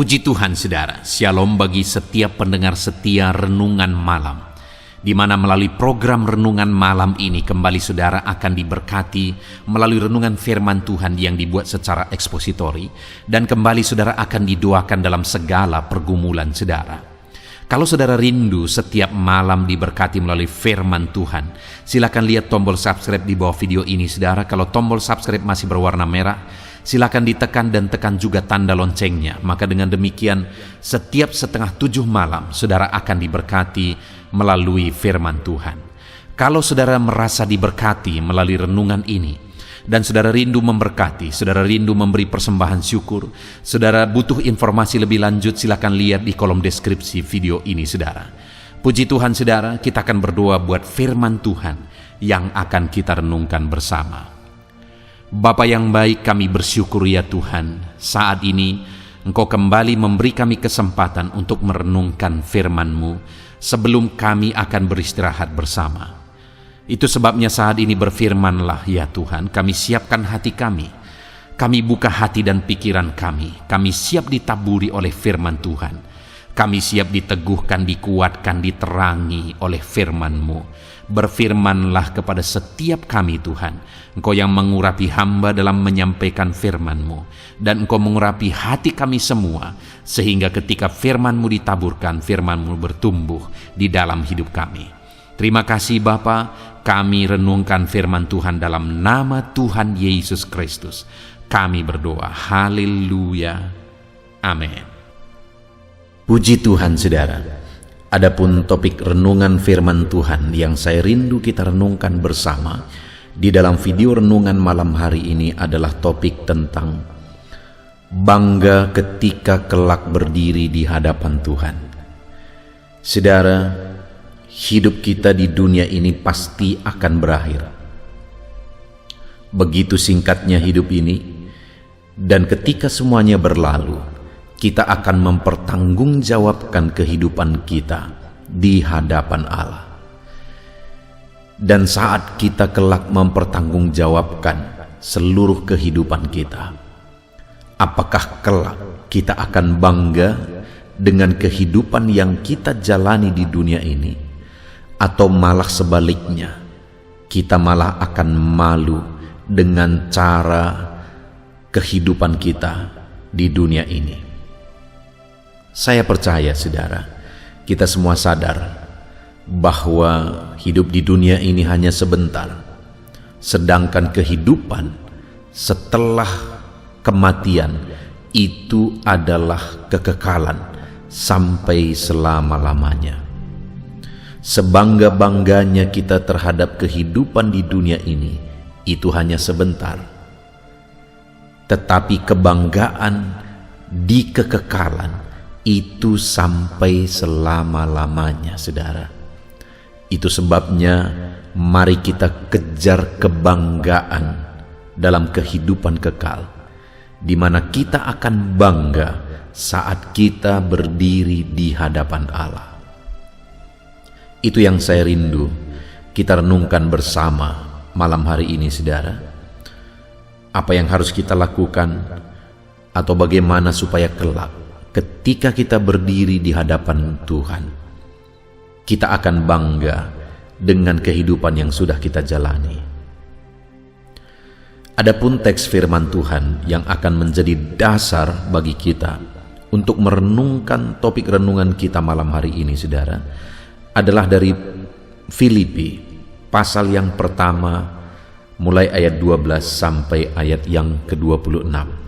Puji Tuhan saudara, shalom bagi setiap pendengar setia Renungan Malam, di mana melalui program Renungan Malam ini kembali saudara akan diberkati melalui renungan firman Tuhan yang dibuat secara ekspositori, dan kembali saudara akan didoakan dalam segala pergumulan saudara. Kalau saudara rindu setiap malam diberkati melalui firman Tuhan, silakan lihat tombol subscribe di bawah video ini saudara. Kalau tombol subscribe masih berwarna merah, silakan ditekan dan tekan juga tanda loncengnya. Maka dengan demikian setiap 6:30 malam saudara akan diberkati melalui firman Tuhan. Kalau saudara merasa diberkati melalui renungan ini, dan saudara rindu memberkati, saudara rindu memberi persembahan syukur, saudara butuh informasi lebih lanjut, silakan lihat di kolom deskripsi video ini saudara. Puji Tuhan saudara, kita akan berdoa buat firman Tuhan yang akan kita renungkan bersama. Bapa yang baik, kami bersyukur ya Tuhan, saat ini Engkau kembali memberi kami kesempatan untuk merenungkan firman-Mu sebelum kami akan beristirahat bersama. Itu sebabnya saat ini berfirmanlah ya Tuhan, kami siapkan hati kami buka hati dan pikiran kami siap ditaburi oleh firman Tuhan, kami siap diteguhkan, dikuatkan, diterangi oleh firman-Mu. Berfirmanlah kepada setiap kami Tuhan, Engkau yang mengurapi hamba dalam menyampaikan firman-Mu, dan Engkau mengurapi hati kami semua, sehingga ketika firman-Mu ditaburkan, firman-Mu bertumbuh di dalam hidup kami. Terima kasih Bapa, kami renungkan firman Tuhan dalam nama Tuhan Yesus Kristus. Kami berdoa, haleluya, amin. Puji Tuhan saudara, adapun topik renungan firman Tuhan yang saya rindu kita renungkan bersama di dalam video renungan malam hari ini adalah topik tentang bangga ketika kelak berdiri di hadapan Tuhan. Saudara, hidup kita di dunia ini pasti akan berakhir. Begitu singkatnya hidup ini, dan ketika semuanya berlalu, kita akan mempertanggungjawabkan kehidupan kita di hadapan Allah. Dan saat kita kelak mempertanggungjawabkan seluruh kehidupan kita, apakah kelak kita akan bangga dengan kehidupan yang kita jalani di dunia ini? Atau malah sebaliknya, kita malah akan malu dengan cara kehidupan kita di dunia ini. Saya percaya saudara, kita semua sadar bahwa hidup di dunia ini hanya sebentar, sedangkan kehidupan setelah kematian itu adalah kekekalan sampai selama-lamanya. Sebangga-bangganya kita terhadap kehidupan di dunia ini, itu hanya sebentar. Tetapi kebanggaan di kekekalan itu sampai selama-lamanya, saudara. Itu sebabnya mari kita kejar kebanggaan dalam kehidupan kekal, di mana kita akan bangga saat kita berdiri di hadapan Allah. Itu yang saya rindu kita renungkan bersama malam hari ini saudara. Apa yang harus kita lakukan, atau bagaimana supaya kelak ketika kita berdiri di hadapan Tuhan, kita akan bangga dengan kehidupan yang sudah kita jalani. Adapun teks firman Tuhan yang akan menjadi dasar bagi kita untuk merenungkan topik renungan kita malam hari ini saudara, adalah dari Filipi pasal yang pertama mulai ayat 12 sampai ayat yang ke-26.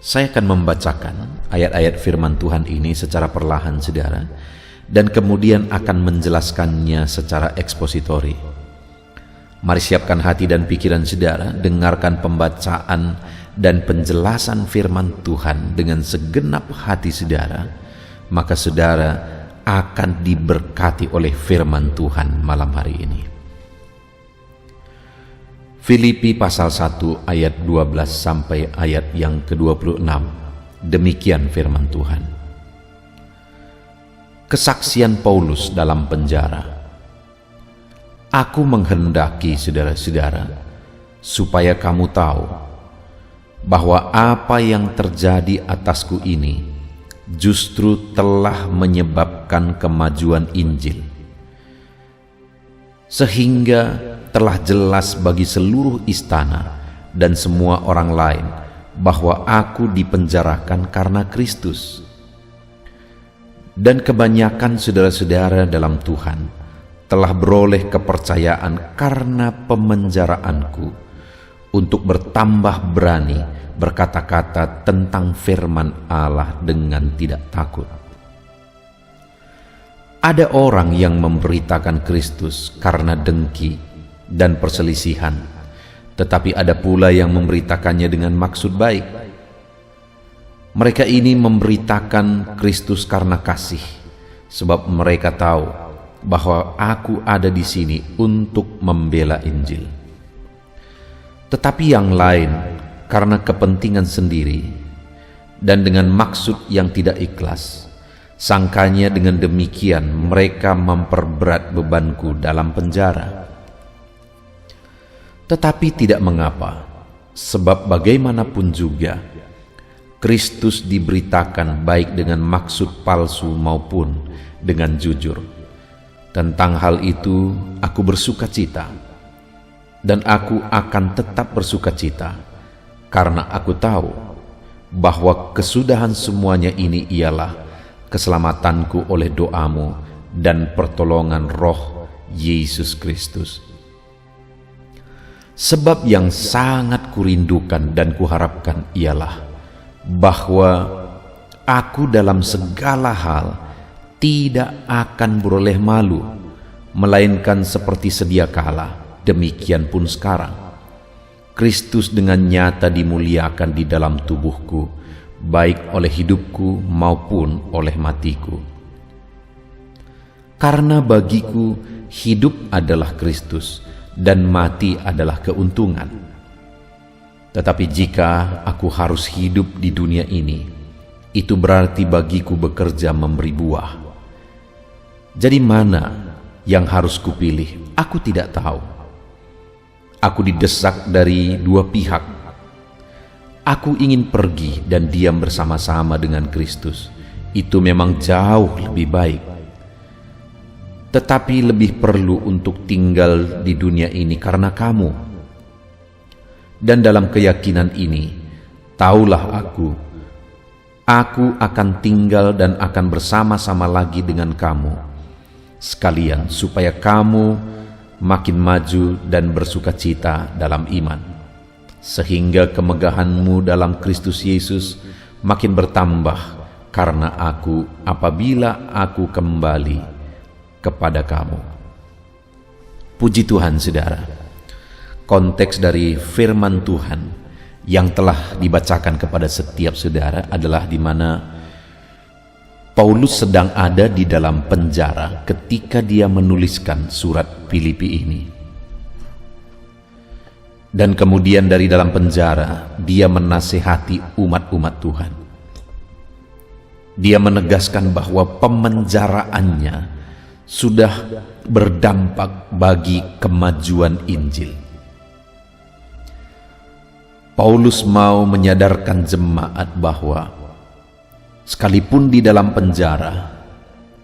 Saya akan membacakan ayat-ayat firman Tuhan ini secara perlahan saudara, dan kemudian akan menjelaskannya secara ekspositori. Mari siapkan hati dan pikiran saudara, dengarkan pembacaan dan penjelasan firman Tuhan dengan segenap hati saudara, maka saudara akan diberkati oleh firman Tuhan malam hari ini. Filipi pasal 1 ayat 12 sampai ayat yang ke-26. Demikian firman Tuhan. Kesaksian Paulus dalam penjara. Aku menghendaki saudara-saudara supaya kamu tahu bahwa apa yang terjadi atasku ini justru telah menyebabkan kemajuan Injil, sehingga telah jelas bagi seluruh istana dan semua orang lain bahwa aku dipenjarakan karena Kristus. Dan kebanyakan saudara-saudara dalam Tuhan telah beroleh kepercayaan karena pemenjaraanku untuk bertambah berani berkata-kata tentang firman Allah dengan tidak takut. Ada orang yang memberitakan Kristus karena dengki dan perselisihan, tetapi ada pula yang memberitakannya dengan maksud baik. Mereka ini memberitakan Kristus karena kasih, sebab mereka tahu bahwa aku ada di sini untuk membela Injil. Tetapi yang lain karena kepentingan sendiri dan dengan maksud yang tidak ikhlas, sangkanya dengan demikian mereka memperberat bebanku dalam penjara. Tetapi tidak mengapa, sebab bagaimanapun juga Kristus diberitakan baik dengan maksud palsu maupun dengan jujur. Tentang hal itu aku bersuka cita, dan aku akan tetap bersuka cita, karena aku tahu bahwa kesudahan semuanya ini ialah keselamatanku oleh doamu dan pertolongan Roh Yesus Kristus. Sebab yang sangat kurindukan dan kuharapkan ialah bahwa aku dalam segala hal tidak akan beroleh malu, melainkan seperti sedia kala, demikian pun sekarang Kristus dengan nyata dimuliakan di dalam tubuhku, baik oleh hidupku maupun oleh matiku. Karena bagiku hidup adalah Kristus dan mati adalah keuntungan. Tetapi jika aku harus hidup di dunia ini, itu berarti bagiku bekerja memberi buah. Jadi mana yang harus kupilih? Aku tidak tahu. Aku didesak dari dua pihak. Aku ingin pergi dan diam bersama-sama dengan Kristus. Itu memang jauh lebih baik. Tetapi lebih perlu untuk tinggal di dunia ini karena kamu. Dan dalam keyakinan ini, taulah aku akan tinggal dan akan bersama-sama lagi dengan kamu, sekalian supaya kamu makin maju dan bersuka cita dalam iman, sehingga kemegahanmu dalam Kristus Yesus makin bertambah karena aku apabila aku kembali kepada kamu. Puji Tuhan, saudara. Konteks dari firman Tuhan yang telah dibacakan kepada setiap saudara adalah di mana Paulus sedang ada di dalam penjara ketika dia menuliskan surat Filipi ini. Dan kemudian dari dalam penjara dia menasihati umat-umat Tuhan. Dia menegaskan bahwa pemenjaraannya sudah berdampak bagi kemajuan Injil. Paulus mau menyadarkan jemaat bahwa sekalipun di dalam penjara,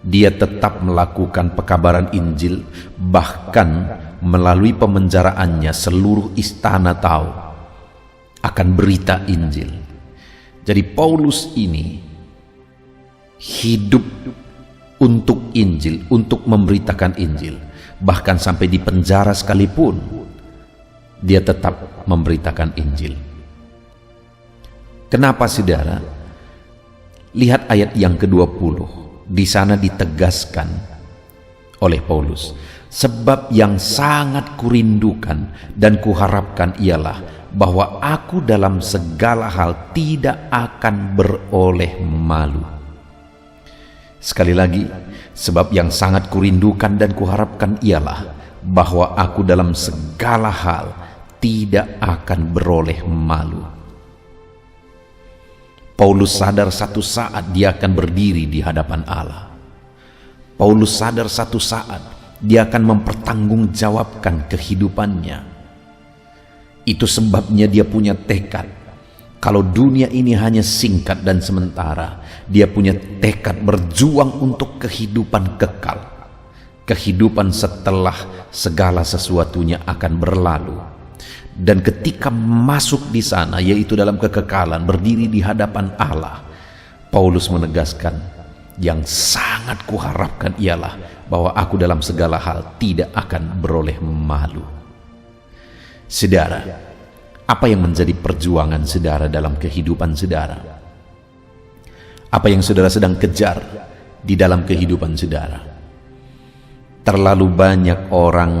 dia tetap melakukan pekabaran Injil, bahkan melalui pemenjaraannya seluruh istana tahu akan berita Injil. Jadi Paulus ini hidup untuk Injil, untuk memberitakan Injil. Bahkan sampai di penjara sekalipun, dia tetap memberitakan Injil. Kenapa, saudara? Lihat ayat yang ke-20. Di sana ditegaskan oleh Paulus, sebab yang sangat kurindukan dan kuharapkan ialah bahwa aku dalam segala hal tidak akan beroleh malu. Sekali lagi, sebab yang sangat kurindukan dan kuharapkan ialah bahwa aku dalam segala hal tidak akan beroleh malu. Paulus sadar satu saat dia akan berdiri di hadapan Allah. Paulus sadar satu saat dia akan mempertanggungjawabkan kehidupannya. Itu sebabnya dia punya tekad Kalau dunia ini hanya singkat dan sementara, dia punya tekad berjuang untuk kehidupan kekal. Kehidupan setelah segala sesuatunya akan berlalu. Dan ketika masuk di sana, yaitu dalam kekekalan, berdiri di hadapan Allah, Paulus menegaskan, yang sangat kuharapkan ialah bahwa aku dalam segala hal tidak akan beroleh malu. Saudara, apa yang menjadi perjuangan saudara dalam kehidupan saudara? Apa yang saudara sedang kejar di dalam kehidupan saudara? Terlalu banyak orang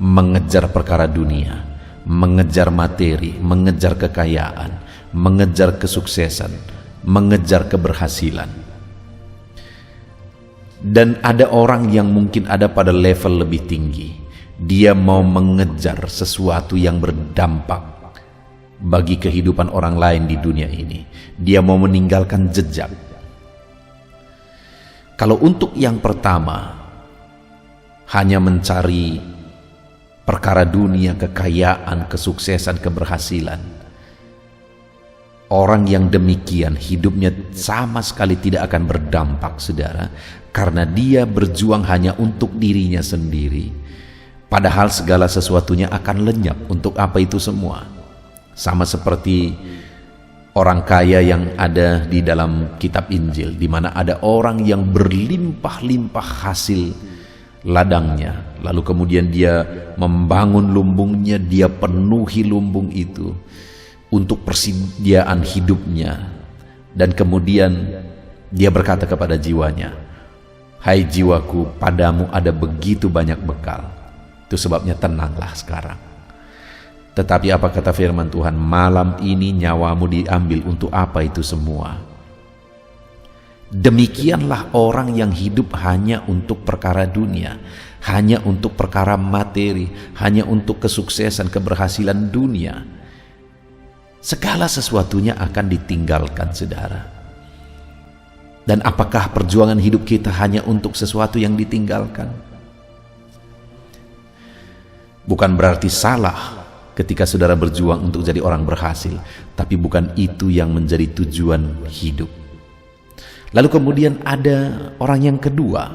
mengejar perkara dunia, mengejar materi, mengejar kekayaan, mengejar kesuksesan, mengejar keberhasilan. Dan ada orang yang mungkin ada pada level lebih tinggi. Dia mau mengejar sesuatu yang berdampak bagi kehidupan orang lain di dunia ini. Dia mau meninggalkan jejak. Kalau untuk yang pertama, hanya mencari perkara dunia, kekayaan, kesuksesan, keberhasilan, orang yang demikian hidupnya sama sekali tidak akan berdampak, saudara, karena dia berjuang hanya untuk dirinya sendiri. Padahal segala sesuatunya akan lenyap. Untuk apa itu semua? Sama seperti orang kaya yang ada di dalam kitab Injil, di mana ada orang yang berlimpah-limpah hasil ladangnya, lalu kemudian dia membangun lumbungnya, dia penuhi lumbung itu untuk persediaan hidupnya, dan kemudian dia berkata kepada jiwanya, "Hai jiwaku, padamu ada begitu banyak bekal. Itu sebabnya tenanglah sekarang." Tetapi apa kata firman Tuhan? Malam ini nyawamu diambil untuk apa itu semua? Demikianlah orang yang hidup hanya untuk perkara dunia, hanya untuk perkara materi, hanya untuk kesuksesan, keberhasilan dunia. Segala sesuatunya akan ditinggalkan, saudara. Dan apakah perjuangan hidup kita hanya untuk sesuatu yang ditinggalkan? Bukan berarti salah ketika saudara berjuang untuk jadi orang berhasil, tapi bukan itu yang menjadi tujuan hidup. Lalu kemudian ada orang yang kedua,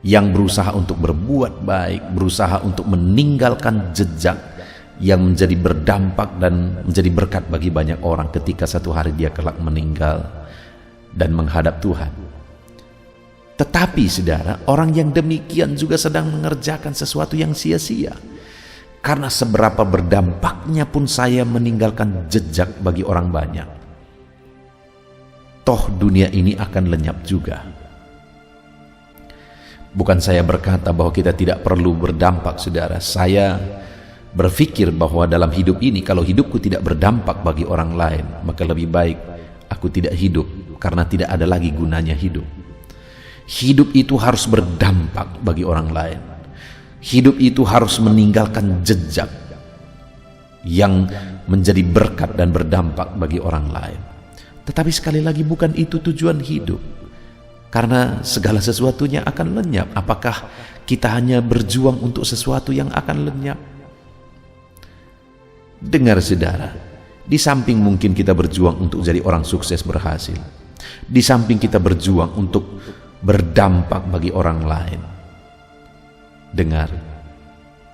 yang berusaha untuk berbuat baik, berusaha untuk meninggalkan jejak yang menjadi berdampak dan menjadi berkat bagi banyak orang ketika satu hari dia kelak meninggal dan menghadap Tuhan. Tetapi saudara, orang yang demikian juga sedang mengerjakan sesuatu yang sia-sia. Karena seberapa berdampaknya pun saya meninggalkan jejak bagi orang banyak, toh dunia ini akan lenyap juga. Bukan saya berkata bahwa kita tidak perlu berdampak, saudara. Saya berpikir bahwa dalam hidup ini, kalau hidupku tidak berdampak bagi orang lain, maka lebih baik aku tidak hidup, karena tidak ada lagi gunanya hidup. Hidup itu harus berdampak bagi orang lain. Hidup itu harus meninggalkan jejak yang menjadi berkat dan berdampak bagi orang lain. Tetapi sekali lagi, bukan itu tujuan hidup. Karena segala sesuatunya akan lenyap. Apakah kita hanya berjuang untuk sesuatu yang akan lenyap? Dengar saudara, di samping mungkin kita berjuang untuk jadi orang sukses berhasil, di samping kita berjuang untuk berdampak bagi orang lain, dengar,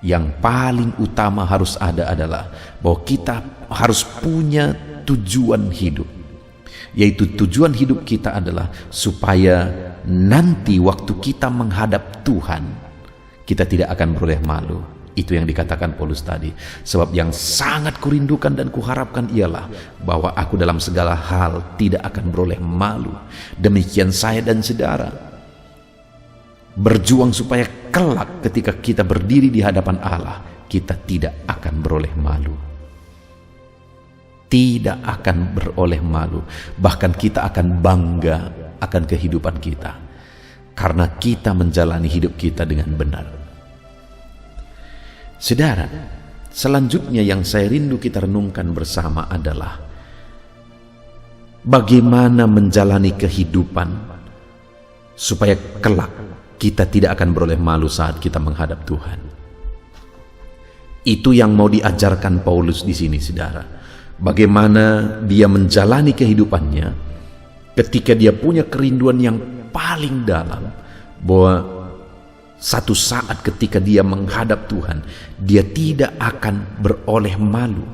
yang paling utama harus ada adalah bahwa kita harus punya tujuan hidup. Yaitu tujuan hidup kita adalah supaya nanti waktu kita menghadap Tuhan, kita tidak akan beroleh malu. Itu yang dikatakan Paulus tadi. Sebab yang sangat kurindukan dan kuharapkan ialah bahwa aku dalam segala hal tidak akan beroleh malu. Demikian saya dan saudara berjuang supaya kelak ketika kita berdiri di hadapan Allah, kita tidak akan beroleh malu. Tidak akan beroleh malu. Bahkan kita akan bangga akan kehidupan kita, karena kita menjalani hidup kita dengan benar. Saudara, selanjutnya yang saya rindu kita renungkan bersama adalah bagaimana menjalani kehidupan supaya kelak kita tidak akan beroleh malu saat kita menghadap Tuhan. Itu yang mau diajarkan Paulus di sini, saudara. Bagaimana dia menjalani kehidupannya ketika dia punya kerinduan yang paling dalam bahwa satu saat ketika dia menghadap Tuhan, dia tidak akan beroleh malu.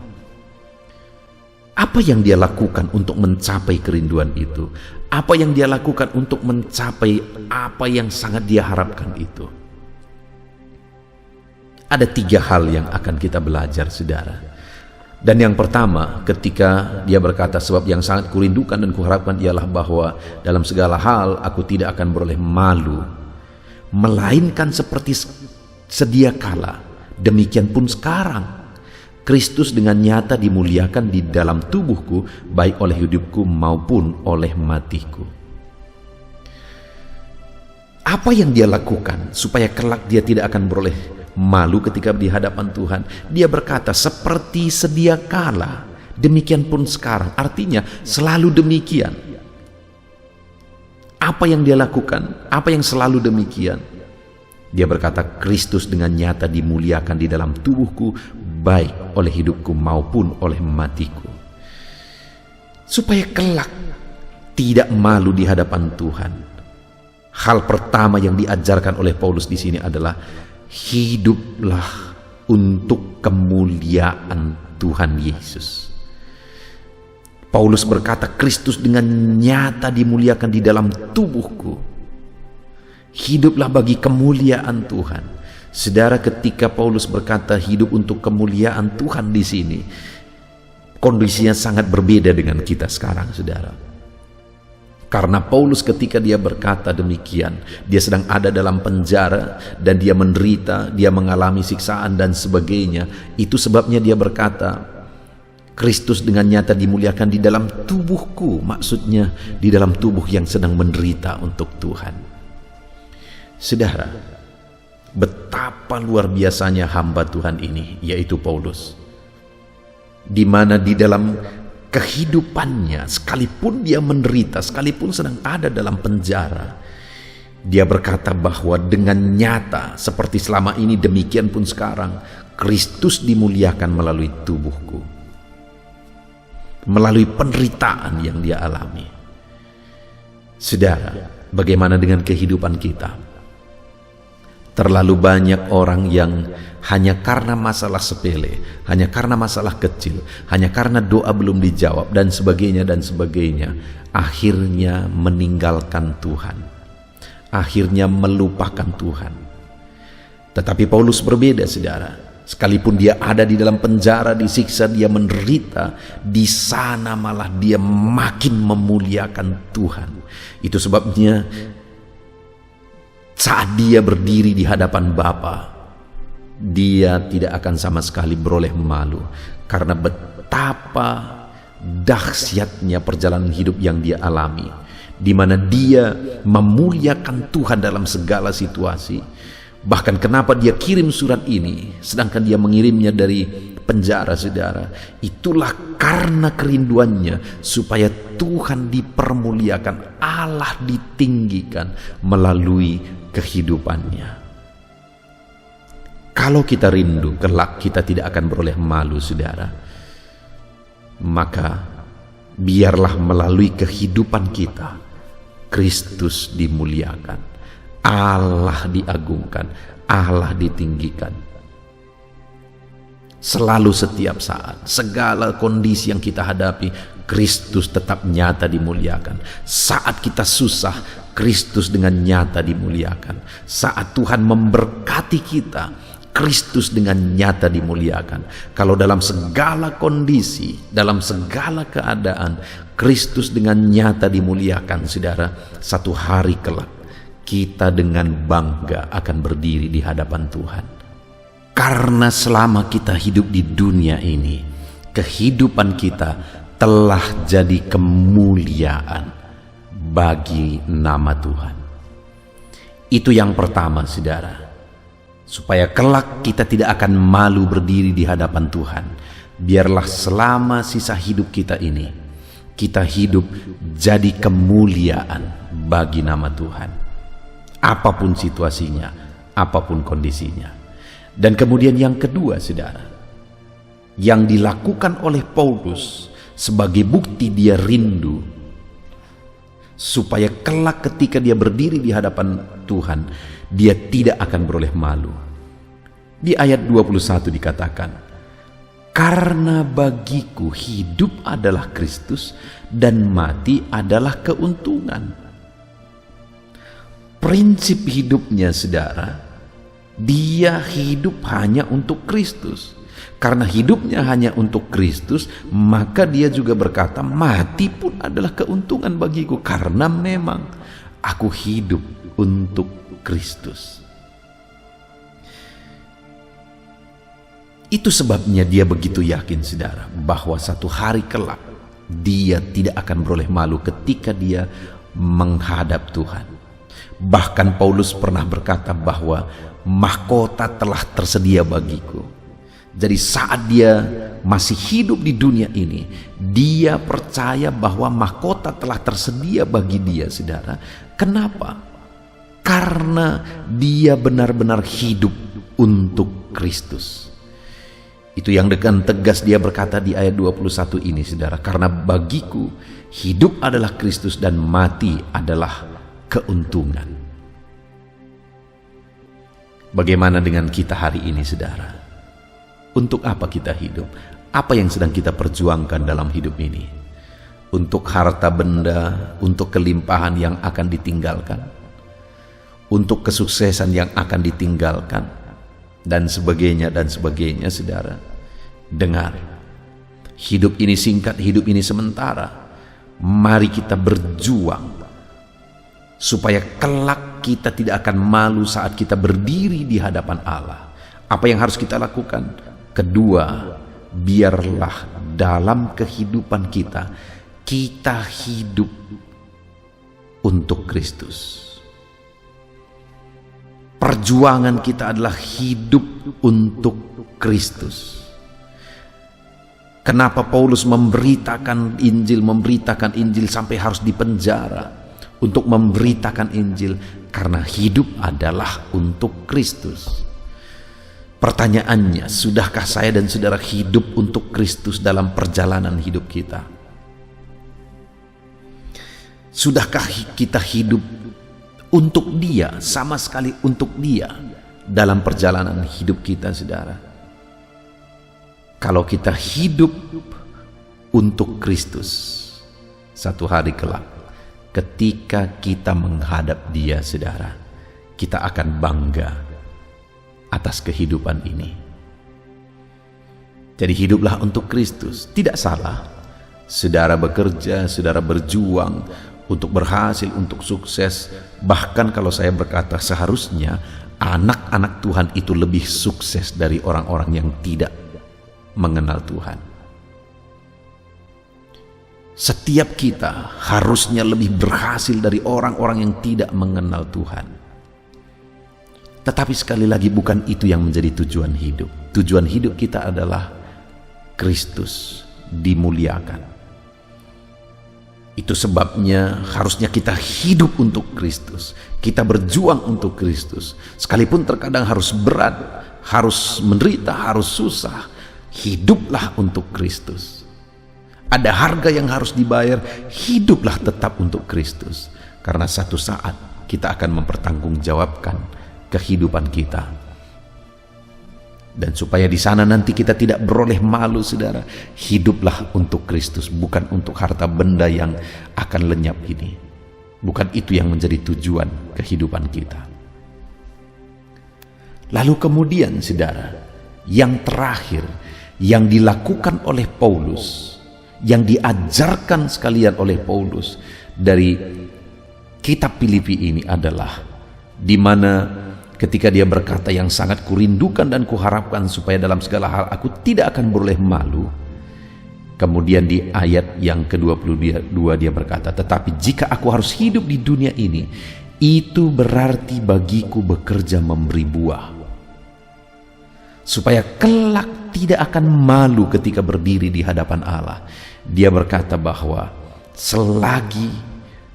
Apa yang dia lakukan untuk mencapai kerinduan itu? Apa yang dia lakukan untuk mencapai apa yang sangat dia harapkan itu? Ada 3 hal yang akan kita belajar, saudara. Dan yang pertama, ketika dia berkata, sebab yang sangat kurindukan dan kuharapkan ialah bahwa dalam segala hal aku tidak akan beroleh malu, melainkan seperti sedia kala, demikian pun sekarang Kristus dengan nyata dimuliakan di dalam tubuhku, baik oleh hidupku maupun oleh matiku. Apa yang dia lakukan supaya kelak dia tidak akan beroleh malu ketika di hadapan Tuhan? Dia berkata seperti sedia kala, demikian pun sekarang. Artinya selalu demikian. Apa yang dia lakukan? Apa yang selalu demikian? Dia berkata, Kristus dengan nyata dimuliakan di dalam tubuhku, baik oleh hidupku maupun oleh matiku. Supaya kelak tidak malu di hadapan Tuhan. Hal pertama yang diajarkan oleh Paulus di sini adalah hiduplah untuk kemuliaan Tuhan Yesus. Paulus berkata, Kristus dengan nyata dimuliakan di dalam tubuhku. Hiduplah bagi kemuliaan Tuhan. Saudara, ketika Paulus berkata hidup untuk kemuliaan Tuhan di sini, kondisinya sangat berbeda dengan kita sekarang, saudara. Karena Paulus ketika dia berkata demikian, dia sedang ada dalam penjara dan dia menderita, dia mengalami siksaan dan sebagainya. Itu sebabnya dia berkata, Kristus dengan nyata dimuliakan di dalam tubuhku, maksudnya di dalam tubuh yang sedang menderita untuk Tuhan. Saudara, betapa luar biasanya hamba Tuhan ini, yaitu Paulus, di mana di dalam kehidupannya, sekalipun dia menderita, sekalipun sedang ada dalam penjara, dia berkata bahwa dengan nyata seperti selama ini, demikian pun sekarang Kristus dimuliakan melalui tubuhku, melalui penderitaan yang dia alami. Saudara, bagaimana dengan kehidupan kita? Terlalu banyak orang yang hanya karena masalah sepele, hanya karena masalah kecil, hanya karena doa belum dijawab dan sebagainya, akhirnya meninggalkan Tuhan, akhirnya melupakan Tuhan. Tetapi Paulus berbeda, saudara. Sekalipun dia ada di dalam penjara, disiksa, dia menderita, di sana malah dia makin memuliakan Tuhan. Itu sebabnya saat dia berdiri di hadapan Bapa, dia tidak akan sama sekali beroleh malu, karena betapa dahsyatnya perjalanan hidup yang dia alami, di mana dia memuliakan Tuhan dalam segala situasi. Bahkan kenapa dia kirim surat ini, sedangkan dia mengirimnya dari penjara, saudara, itulah karena kerinduannya supaya Tuhan dipermuliakan, Allah ditinggikan melalui kehidupannya. Kalau kita rindu kelak kita tidak akan beroleh malu, saudara, maka biarlah melalui kehidupan kita Kristus dimuliakan, Allah diagungkan, Allah ditinggikan. Selalu, setiap saat, segala kondisi yang kita hadapi, Kristus tetap nyata dimuliakan. Saat kita susah, Kristus dengan nyata dimuliakan. Saat Tuhan memberkati kita, Kristus dengan nyata dimuliakan. Kalau dalam segala kondisi, dalam segala keadaan, Kristus dengan nyata dimuliakan, saudara, satu hari kelak kita dengan bangga akan berdiri di hadapan Tuhan. Karena selama kita hidup di dunia ini, kehidupan kita telah jadi kemuliaan bagi nama Tuhan. Itu yang pertama, saudara. Supaya kelak kita tidak akan malu berdiri di hadapan Tuhan. Biarlah selama sisa hidup kita ini, kita hidup jadi kemuliaan bagi nama Tuhan. Apapun situasinya, apapun kondisinya. Dan kemudian yang kedua, saudara, yang dilakukan oleh Paulus sebagai bukti dia rindu supaya kelak ketika dia berdiri di hadapan Tuhan, dia tidak akan beroleh malu. Di ayat 21 dikatakan, karena bagiku hidup adalah Kristus dan mati adalah keuntungan. Prinsip hidupnya, saudara, dia hidup hanya untuk Kristus. Karena hidupnya hanya untuk Kristus, maka dia juga berkata, mati pun adalah keuntungan bagiku, karena memang aku hidup untuk Kristus. Itu sebabnya dia begitu yakin, saudara, bahwa satu hari kelak dia tidak akan beroleh malu ketika dia menghadap Tuhan. Bahkan Paulus pernah berkata bahwa mahkota telah tersedia bagiku. Jadi saat dia masih hidup di dunia ini, dia percaya bahwa mahkota telah tersedia bagi dia, saudara. Kenapa? Karena dia benar-benar hidup untuk Kristus. Itu yang dengan tegas dia berkata di ayat 21 ini, saudara. Karena bagiku hidup adalah Kristus dan mati adalah keuntungan. Bagaimana dengan kita hari ini, saudara? Untuk apa kita hidup? Apa yang sedang kita perjuangkan dalam hidup ini? Untuk harta benda, untuk kelimpahan yang akan ditinggalkan, untuk kesuksesan yang akan ditinggalkan, dan sebagainya, saudara. Dengar, hidup ini singkat, hidup ini sementara. Mari kita berjuang supaya kelak kita tidak akan malu saat kita berdiri di hadapan Allah. Apa yang harus kita lakukan? Kedua, biarlah dalam kehidupan kita hidup untuk Kristus. Perjuangan kita adalah hidup untuk Kristus. Kenapa Paulus memberitakan Injil sampai harus dipenjara untuk memberitakan Injil? Karena hidup adalah untuk Kristus. Pertanyaannya, sudahkah saya dan saudara hidup untuk Kristus dalam perjalanan hidup kita? Sudahkah kita hidup untuk Dia, sama sekali untuk Dia dalam perjalanan hidup kita, saudara? Kalau kita hidup untuk Kristus, satu hari kelak, ketika kita menghadap Dia, saudara, kita akan bangga atas kehidupan ini. Jadi hiduplah untuk Kristus. Tidak salah saudara bekerja, saudara berjuang untuk berhasil, untuk sukses. Bahkan kalau saya berkata, seharusnya anak-anak Tuhan itu lebih sukses dari orang-orang yang tidak mengenal Tuhan. Setiap kita harusnya lebih berhasil dari orang-orang yang tidak mengenal Tuhan. Tetapi sekali lagi, bukan itu yang menjadi tujuan hidup. Tujuan hidup kita adalah Kristus dimuliakan. Itu sebabnya harusnya kita hidup untuk Kristus. Kita berjuang untuk Kristus. Sekalipun terkadang harus berat, harus menderita, harus susah. Hiduplah untuk Kristus. Ada harga yang harus dibayar, hiduplah tetap untuk Kristus. Karena satu saat kita akan mempertanggungjawabkan kehidupan kita. Dan supaya di sana nanti kita tidak beroleh malu, saudara, hiduplah untuk Kristus, bukan untuk harta benda yang akan lenyap ini. Bukan itu yang menjadi tujuan kehidupan kita. Lalu kemudian, saudara, yang terakhir yang dilakukan oleh Paulus, yang diajarkan sekalian oleh Paulus dari kitab Filipi ini adalah di mana ketika dia berkata, yang sangat kurindukan dan kuharapkan supaya dalam segala hal aku tidak akan beroleh malu. Kemudian di ayat yang ke-22 dia berkata, tetapi jika aku harus hidup di dunia ini, itu berarti bagiku bekerja memberi buah, supaya kelak tidak akan malu ketika berdiri di hadapan Allah. Dia berkata bahwa selagi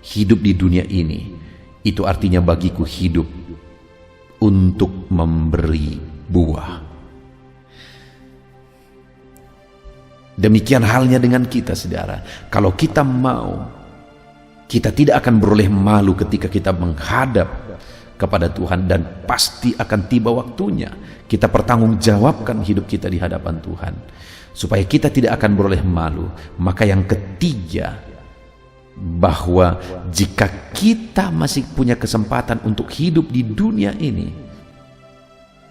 hidup di dunia ini, itu artinya bagiku hidup untuk memberi buah. Demikian halnya dengan kita, saudara. Kalau kita mau, kita tidak akan beroleh malu ketika kita menghadap kepada Tuhan, dan pasti akan tiba waktunya kita pertanggungjawabkan hidup kita di hadapan Tuhan, supaya kita tidak akan beroleh malu. Maka yang ketiga, bahwa jika kita masih punya kesempatan untuk hidup di dunia ini,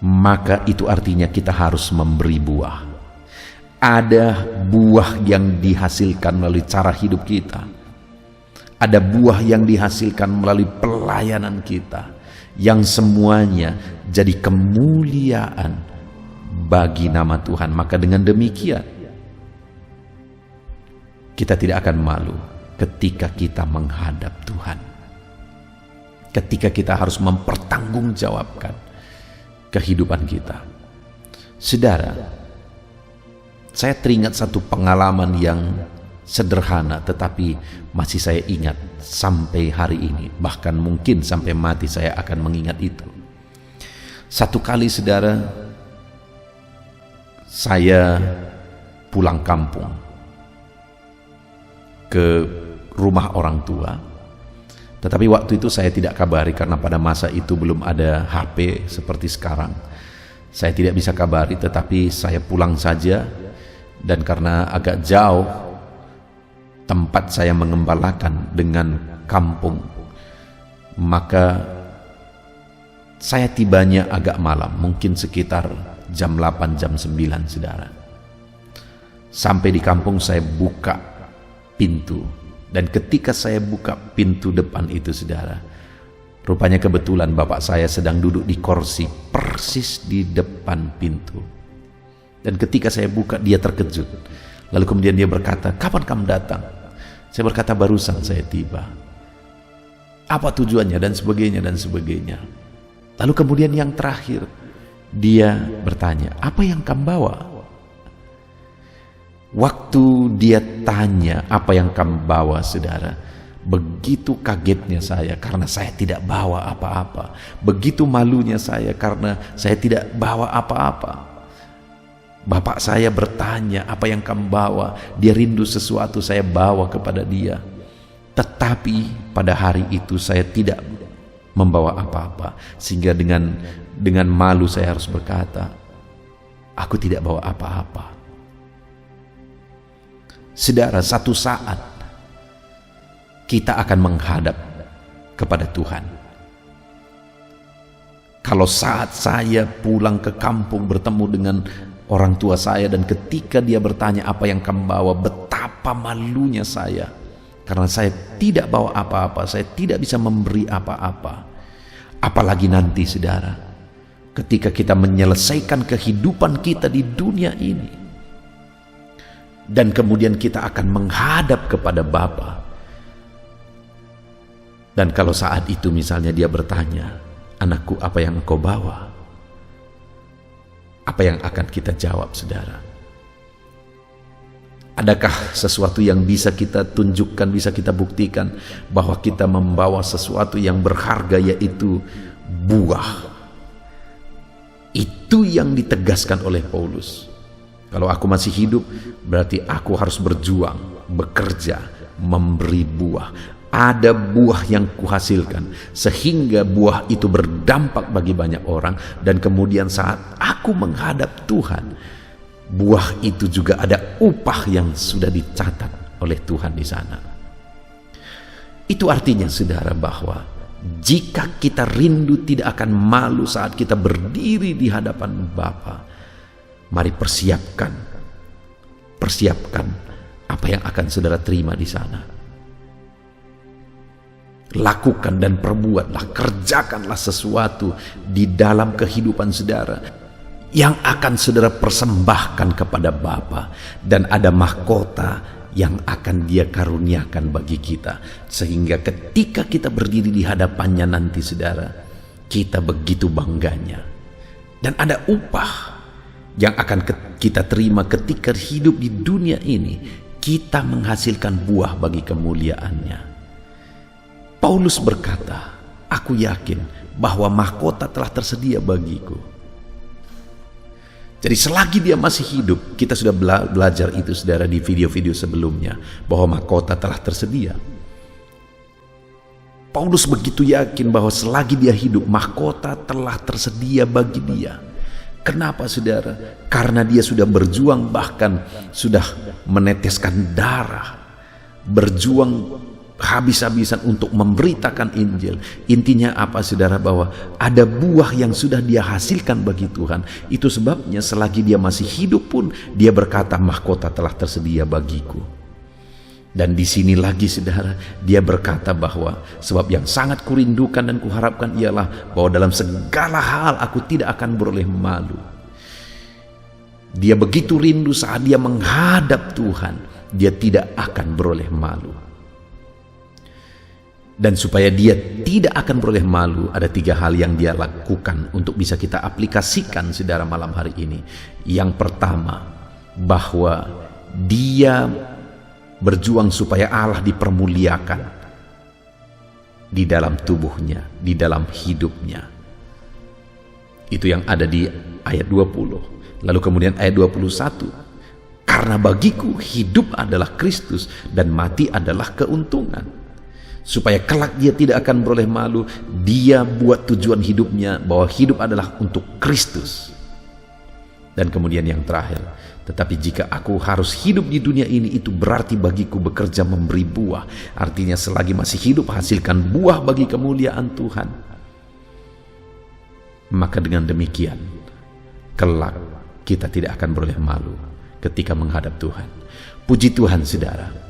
maka itu artinya kita harus memberi buah. Ada buah yang dihasilkan melalui cara hidup kita. Ada buah yang dihasilkan melalui pelayanan kita, yang semuanya jadi kemuliaan bagi nama Tuhan. Maka dengan demikian, kita tidak akan malu ketika kita menghadap Tuhan, ketika kita harus mempertanggungjawabkan kehidupan kita. Saudara, saya teringat satu pengalaman yang sederhana, tetapi masih saya ingat sampai hari ini. Bahkan mungkin sampai mati saya akan mengingat itu. Satu kali, saudara, saya pulang kampung ke rumah orang tua. Tetapi waktu itu saya tidak kabari, karena pada masa itu belum ada HP seperti sekarang. Saya tidak bisa kabari, tetapi saya pulang saja. Dan karena agak jauh tempat saya mengembalakan dengan kampung, maka saya tibanya agak malam, mungkin sekitar jam 8, jam 9, saudara. Sampai di kampung saya buka pintu, dan ketika saya buka pintu depan itu, saudara, rupanya kebetulan bapak saya sedang duduk di kursi persis di depan pintu. Dan ketika saya buka, dia terkejut. Lalu kemudian dia berkata, "Kapan kamu datang?" Saya berkata, "Barusan saya tiba." "Apa tujuannya?" Dan sebagainya dan sebagainya. Lalu kemudian yang terakhir, dia bertanya, "Apa yang kamu bawa?" Waktu dia tanya apa yang kamu bawa, saudara, begitu kagetnya saya karena saya tidak bawa apa-apa. Begitu malunya saya karena saya tidak bawa apa-apa. Bapak saya bertanya, "Apa yang kamu bawa?" Dia rindu sesuatu, saya bawa kepada dia. Tetapi pada hari itu saya tidak membawa apa-apa, sehingga dengan malu saya harus berkata, "Aku tidak bawa apa-apa." Saudara, satu saat kita akan menghadap kepada Tuhan. Kalau saat saya pulang ke kampung bertemu dengan orang tua saya, dan ketika dia bertanya, "Apa yang kamu bawa?" betapa malunya saya, karena saya tidak bawa apa-apa, saya tidak bisa memberi apa-apa. Apalagi nanti, saudara, ketika kita menyelesaikan kehidupan kita di dunia ini, dan kemudian kita akan menghadap kepada Bapa. Dan kalau saat itu misalnya dia bertanya, "Anakku, apa yang engkau bawa?" Apa yang akan kita jawab, saudara? Adakah sesuatu yang bisa kita tunjukkan, bisa kita buktikan bahwa kita membawa sesuatu yang berharga, yaitu buah? Itu yang ditegaskan oleh Paulus. Kalau aku masih hidup, berarti aku harus berjuang, bekerja, memberi buah. Ada buah yang kuhasilkan, sehingga buah itu berdampak bagi banyak orang. Dan kemudian saat aku menghadap Tuhan, buah itu juga ada upah yang sudah dicatat oleh Tuhan di sana. Itu artinya, saudara, bahwa jika kita rindu tidak akan malu saat kita berdiri di hadapan Bapa, mari persiapkan apa yang akan saudara terima di sana. Lakukan dan perbuatlah, kerjakanlah sesuatu di dalam kehidupan saudara yang akan saudara persembahkan kepada Bapa, dan ada mahkota yang akan Dia karuniakan bagi kita, sehingga ketika kita berdiri di hadapannya nanti, saudara, kita begitu bangganya. Dan ada upah yang akan kita terima ketika hidup di dunia ini, kita menghasilkan buah bagi kemuliaannya. Paulus berkata, "Aku yakin bahwa mahkota telah tersedia bagiku." Jadi selagi dia masih hidup, kita sudah belajar itu saudara di video-video sebelumnya, bahwa mahkota telah tersedia. Paulus begitu yakin bahwa selagi dia hidup, mahkota telah tersedia bagi dia. Kenapa saudara? Karena dia sudah berjuang, bahkan sudah meneteskan darah, berjuang habis-habisan untuk memberitakan Injil. Intinya apa saudara? Bahwa ada buah yang sudah dia hasilkan bagi Tuhan. Itu sebabnya selagi dia masih hidup pun dia berkata, mahkota telah tersedia bagiku. Dan di sini lagi saudara, dia berkata bahwa sebab yang sangat kurindukan dan kuharapkan ialah bahwa dalam segala hal aku tidak akan beroleh malu. Dia begitu rindu saat dia menghadap Tuhan, dia tidak akan beroleh malu. Dan supaya dia tidak akan beroleh malu, ada 3 hal yang dia lakukan untuk bisa kita aplikasikan saudara malam hari ini. Yang pertama, bahwa dia berjuang supaya Allah dipermuliakan di dalam tubuhnya, di dalam hidupnya. Itu yang ada di ayat 20. Lalu kemudian ayat 21. Karena bagiku hidup adalah Kristus dan mati adalah keuntungan. Supaya kelak dia tidak akan beroleh malu, dia buat tujuan hidupnya bahwa hidup adalah untuk Kristus. Dan kemudian yang terakhir, tetapi jika aku harus hidup di dunia ini, itu berarti bagiku bekerja memberi buah. Artinya selagi masih hidup, hasilkan buah bagi kemuliaan Tuhan. Maka dengan demikian, kelak kita tidak akan beroleh malu ketika menghadap Tuhan. Puji Tuhan saudara.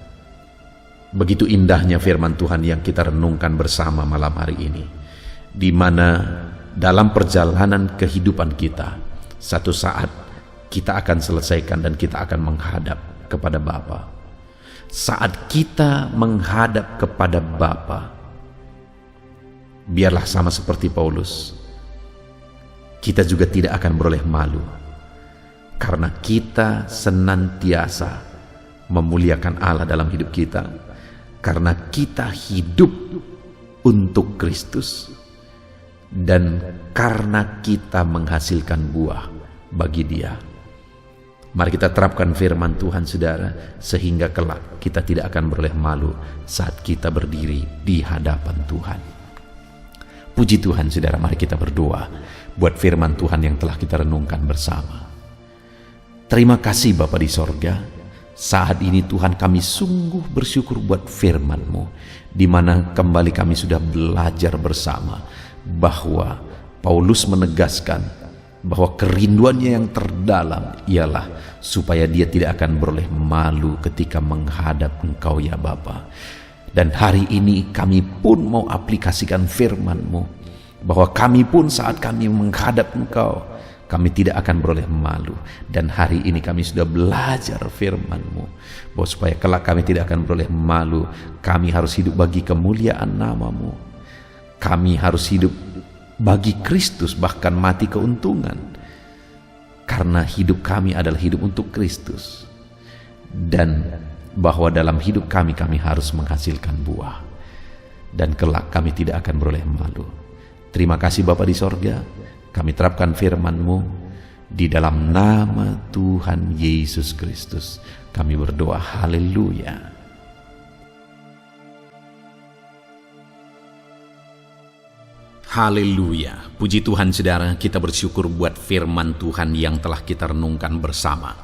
Begitu indahnya firman Tuhan yang kita renungkan bersama malam hari ini, di mana dalam perjalanan kehidupan kita, satu saat kita akan selesaikan dan kita akan menghadap kepada Bapa. Saat kita menghadap kepada Bapa, biarlah sama seperti Paulus, kita juga tidak akan beroleh malu, karena kita senantiasa memuliakan Allah dalam hidup kita. Karena kita hidup untuk Kristus dan karena kita menghasilkan buah bagi Dia. Mari kita terapkan firman Tuhan saudara, sehingga kelak kita tidak akan beroleh malu saat kita berdiri di hadapan Tuhan. Puji Tuhan saudara, mari kita berdoa buat firman Tuhan yang telah kita renungkan bersama. Terima kasih Bapa di sorga. Saat ini Tuhan, kami sungguh bersyukur buat firman-Mu, di mana kembali kami sudah belajar bersama bahwa Paulus menegaskan bahwa kerinduannya yang terdalam ialah supaya dia tidak akan beroleh malu ketika menghadap Engkau ya Bapa. Dan hari ini kami pun mau aplikasikan firman-Mu, bahwa kami pun saat kami menghadap Engkau, kami tidak akan beroleh malu. Dan hari ini kami sudah belajar firman-Mu, bahwa supaya kelak kami tidak akan beroleh malu, kami harus hidup bagi kemuliaan nama-Mu. Kami harus hidup bagi Kristus, bahkan mati keuntungan. Karena hidup kami adalah hidup untuk Kristus. Dan bahwa dalam hidup kami harus menghasilkan buah. Dan kelak kami tidak akan beroleh malu. Terima kasih Bapa di sorga. Kami terapkan firman-Mu di dalam nama Tuhan Yesus Kristus. Kami berdoa, haleluya. Haleluya. Puji Tuhan saudara, kita bersyukur buat firman Tuhan yang telah kita renungkan bersama.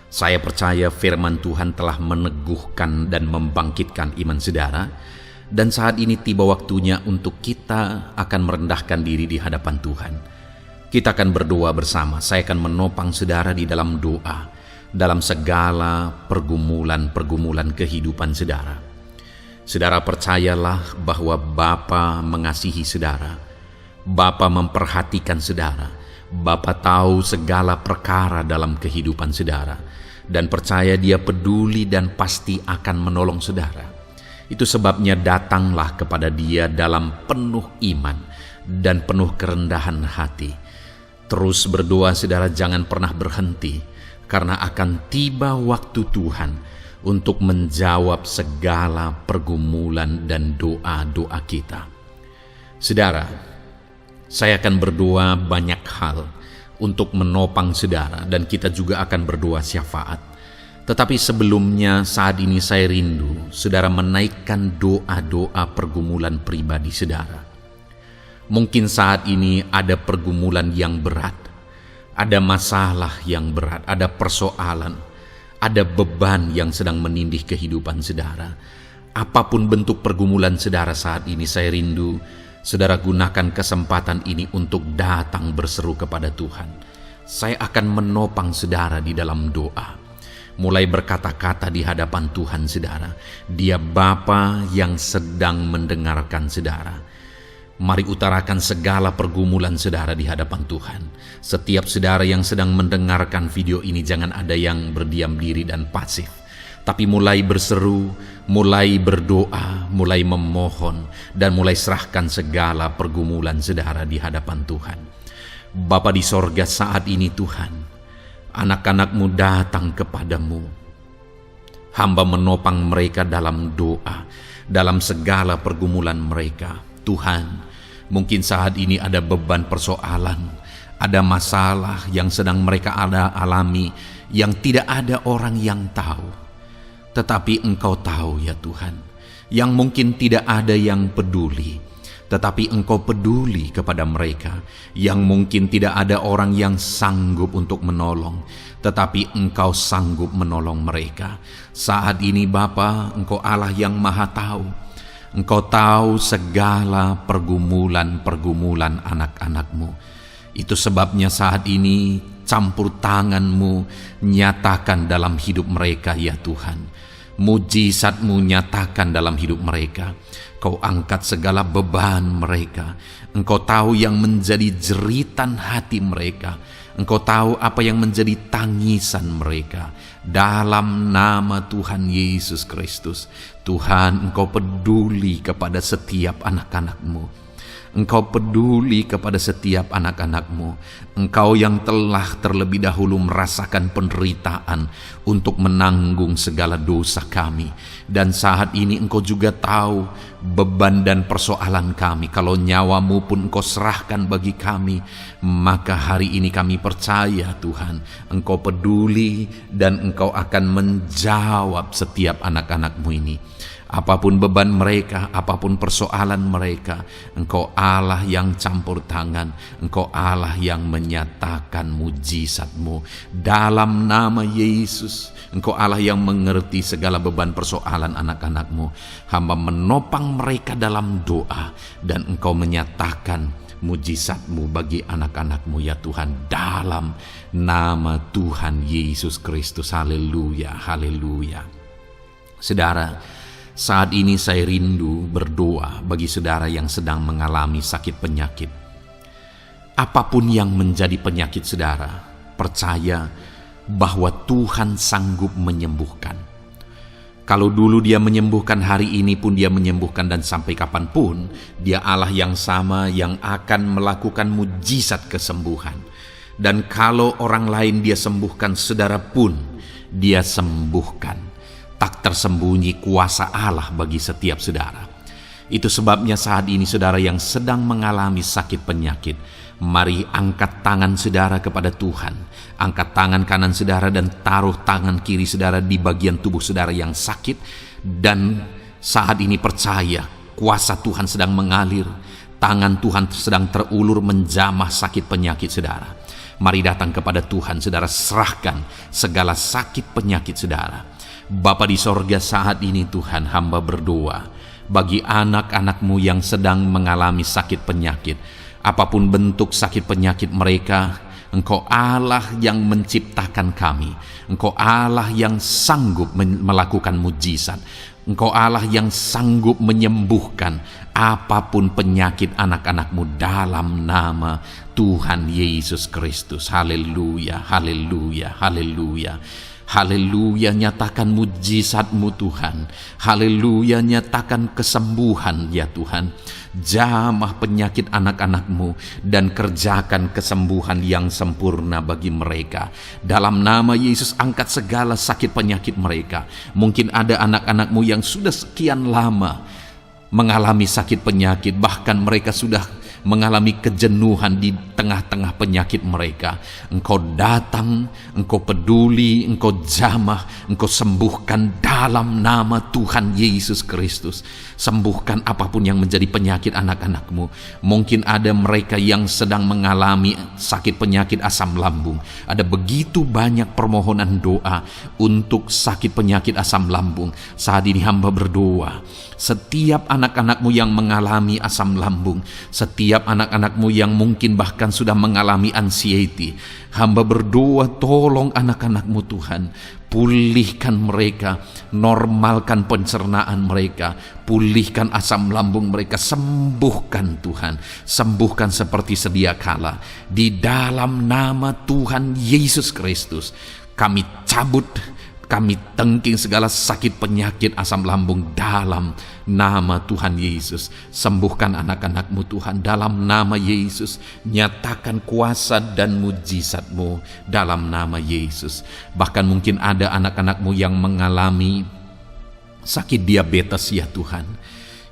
Saya percaya firman Tuhan telah meneguhkan dan membangkitkan iman saudara. Dan saat ini tiba waktunya untuk kita akan merendahkan diri di hadapan Tuhan. Kita akan berdoa bersama. Saya akan menopang saudara di dalam doa, dalam segala pergumulan-pergumulan kehidupan saudara. Saudara percayalah bahwa Bapa mengasihi saudara. Bapa memperhatikan saudara. Bapa tahu segala perkara dalam kehidupan saudara. Dan percaya Dia peduli dan pasti akan menolong saudara. Itu sebabnya datanglah kepada Dia dalam penuh iman dan penuh kerendahan hati. Terus berdoa saudara, jangan pernah berhenti, karena akan tiba waktu Tuhan untuk menjawab segala pergumulan dan doa-doa kita. Saudara, saya akan berdoa banyak hal untuk menopang saudara, dan kita juga akan berdoa syafaat. Tetapi sebelumnya, saat ini saya rindu saudara menaikkan doa-doa pergumulan pribadi saudara. Mungkin saat ini ada pergumulan yang berat, ada masalah yang berat, ada persoalan, ada beban yang sedang menindih kehidupan saudara. Apapun bentuk pergumulan saudara saat ini, saya rindu saudara gunakan kesempatan ini untuk datang berseru kepada Tuhan. Saya akan menopang saudara di dalam doa. Mulai berkata-kata di hadapan Tuhan saudara. Dia Bapa yang sedang mendengarkan saudara. Mari utarakan segala pergumulan saudara di hadapan Tuhan. Setiap saudara yang sedang mendengarkan video ini, jangan ada yang berdiam diri dan pasif, tapi mulai berseru, mulai berdoa, mulai memohon, dan mulai serahkan segala pergumulan saudara di hadapan Tuhan. Bapa di sorga, saat ini Tuhan, anak-anak-Mu datang kepadamu. Hamba menopang mereka dalam doa, dalam segala pergumulan mereka. Tuhan, mungkin saat ini ada beban persoalan, ada masalah yang sedang mereka alami, yang tidak ada orang yang tahu. Tetapi Engkau tahu ya Tuhan, yang mungkin tidak ada yang peduli, tetapi Engkau peduli kepada mereka, yang mungkin tidak ada orang yang sanggup untuk menolong, tetapi Engkau sanggup menolong mereka. Saat ini Bapa, Engkau Allah yang Maha Tahu. Engkau tahu segala pergumulan-pergumulan anak-anak-Mu. Itu sebabnya saat ini campur tangan-Mu nyatakan dalam hidup mereka ya Tuhan. Mujizat-Mu nyatakan dalam hidup mereka. Kau angkat segala beban mereka. Engkau tahu yang menjadi jeritan hati mereka. Engkau tahu apa yang menjadi tangisan mereka. Dalam nama Tuhan Yesus Kristus, Tuhan, Engkau peduli kepada setiap anak-anak-Mu. Engkau peduli kepada setiap anak-anak-Mu. Engkau yang telah terlebih dahulu merasakan penderitaan untuk menanggung segala dosa kami. Dan saat ini Engkau juga tahu beban dan persoalan kami. Kalau nyawa-Mu pun Engkau serahkan bagi kami, maka hari ini kami percaya Tuhan, Engkau peduli dan Engkau akan menjawab setiap anak-anak-Mu ini. Apapun beban mereka, apapun persoalan mereka, Engkau Allah yang campur tangan, Engkau Allah yang menyatakan mujizat-Mu. Dalam nama Yesus, Engkau Allah yang mengerti segala beban persoalan anak-anak-Mu. Hamba menopang mereka dalam doa, dan Engkau menyatakan mujizat-Mu bagi anak-anak-Mu ya Tuhan. Dalam nama Tuhan Yesus Kristus. Haleluya, haleluya. Saudara, saat ini saya rindu berdoa bagi saudara yang sedang mengalami sakit penyakit. Apapun yang menjadi penyakit saudara, percaya bahwa Tuhan sanggup menyembuhkan. Kalau dulu Dia menyembuhkan, hari ini pun Dia menyembuhkan, dan sampai kapanpun Dia Allah yang sama yang akan melakukan mujizat kesembuhan. Dan kalau orang lain Dia sembuhkan, saudara pun Dia sembuhkan. Tak tersembunyi kuasa Allah bagi setiap saudara. Itu sebabnya saat ini saudara yang sedang mengalami sakit penyakit, mari angkat tangan saudara kepada Tuhan. Angkat tangan kanan saudara dan taruh tangan kiri saudara di bagian tubuh saudara yang sakit. Dan saat ini percaya kuasa Tuhan sedang mengalir. Tangan Tuhan sedang terulur menjamah sakit penyakit saudara. Mari datang kepada Tuhan saudara, serahkan segala sakit penyakit saudara. Bapa di sorga, saat ini Tuhan, hamba berdoa bagi anak-anak-Mu yang sedang mengalami sakit penyakit. Apapun bentuk sakit penyakit mereka, Engkau Allah yang menciptakan kami. Engkau Allah yang sanggup melakukan mujizat. Engkau Allah yang sanggup menyembuhkan apapun penyakit anak-anak-Mu dalam nama Tuhan Yesus Kristus. Haleluya, haleluya, haleluya. Haleluya, nyatakan mujizat-Mu Tuhan. Haleluya, nyatakan kesembuhan ya Tuhan. Jamah penyakit anak-anak-Mu dan kerjakan kesembuhan yang sempurna bagi mereka. Dalam nama Yesus, angkat segala sakit penyakit mereka. Mungkin ada anak-anak-Mu yang sudah sekian lama mengalami sakit penyakit, bahkan mereka sudah mengalami kejenuhan di tengah-tengah penyakit mereka. Engkau datang, Engkau peduli, Engkau jamah, Engkau sembuhkan dalam nama Tuhan Yesus Kristus. Sembuhkan apapun yang menjadi penyakit anak-anakmu. Mungkin ada mereka yang sedang mengalami sakit penyakit asam lambung. Ada begitu banyak permohonan doa untuk sakit penyakit asam lambung. Saat ini hamba berdoa, setiap anak-anakmu yang mengalami asam lambung, setiap anak-anakmu yang mungkin bahkan sudah mengalami anxiety, hamba berdoa, tolong anak-anakmu Tuhan, pulihkan mereka, normalkan pencernaan mereka, pulihkan asam lambung mereka, sembuhkan Tuhan, sembuhkan seperti sedia kala. Di dalam nama Tuhan Yesus Kristus, kami cabut, kami tengking segala sakit penyakit asam lambung dalam nama Tuhan Yesus. Sembuhkan anak-anakmu Tuhan dalam nama Yesus. Nyatakan kuasa dan mujizat-Mu dalam nama Yesus. Bahkan mungkin ada anak-anakmu yang mengalami sakit diabetes ya Tuhan,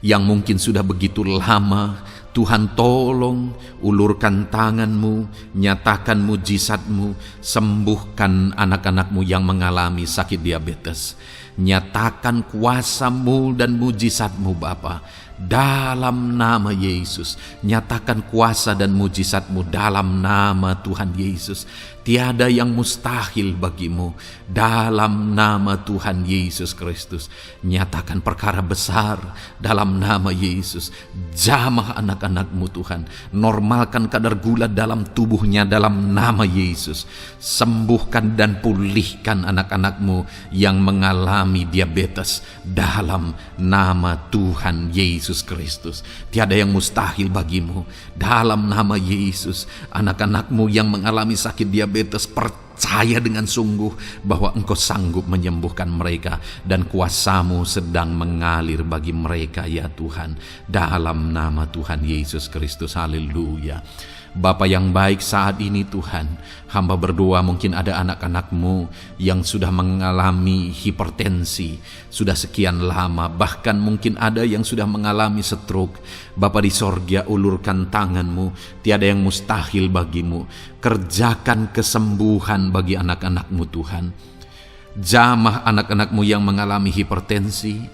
yang mungkin sudah begitu lama. Tuhan tolong, ulurkan tangan-Mu, nyatakan mujizat-Mu, sembuhkan anak-anak-Mu yang mengalami sakit diabetes. Nyatakan kuasa-Mu dan mujizat-Mu Bapa, dalam nama Yesus. Nyatakan kuasa dan mujizat-Mu dalam nama Tuhan Yesus. Tiada yang mustahil bagimu, dalam nama Tuhan Yesus Kristus. Nyatakan perkara besar dalam nama Yesus. Jamah anak-anak-Mu Tuhan, normalkan kadar gula dalam tubuhnya dalam nama Yesus. Sembuhkan dan pulihkan anak-anak-Mu yang mengalami diabetes dalam nama Tuhan Yesus Kristus. Tiada yang mustahil bagimu, dalam nama Yesus. Anak-anak-Mu yang mengalami sakit diabetes, percaya dengan sungguh bahwa Engkau sanggup menyembuhkan mereka, dan kuasa-Mu sedang mengalir bagi mereka ya Tuhan, dalam nama Tuhan Yesus Kristus. Haleluya. Bapa yang baik, saat ini Tuhan, hamba berdoa, mungkin ada anak-anak-Mu yang sudah mengalami hipertensi sudah sekian lama, bahkan mungkin ada yang sudah mengalami stroke. Bapa di sorga, ulurkan tangan-Mu, tiada yang mustahil bagimu. Kerjakan kesembuhan bagi anak-anak-Mu Tuhan. Jamah anak-anak-Mu yang mengalami hipertensi,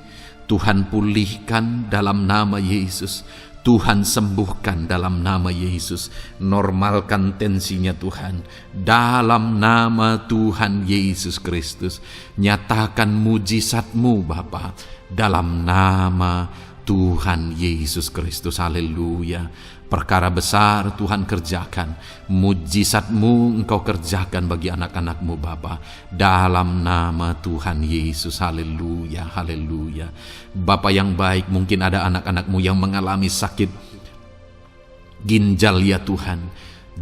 Tuhan pulihkan dalam nama Yesus. Tuhan sembuhkan dalam nama Yesus. Normalkan tensinya Tuhan dalam nama Tuhan Yesus Kristus. Nyatakan mujizat-Mu Bapa dalam nama Tuhan Yesus Kristus. Haleluya. Perkara besar Tuhan kerjakan, mujizat-Mu Engkau kerjakan bagi anak-anak-Mu Bapa, dalam nama Tuhan Yesus. Haleluya, haleluya. Bapa yang baik, mungkin ada anak-anak-Mu yang mengalami sakit ginjal ya Tuhan.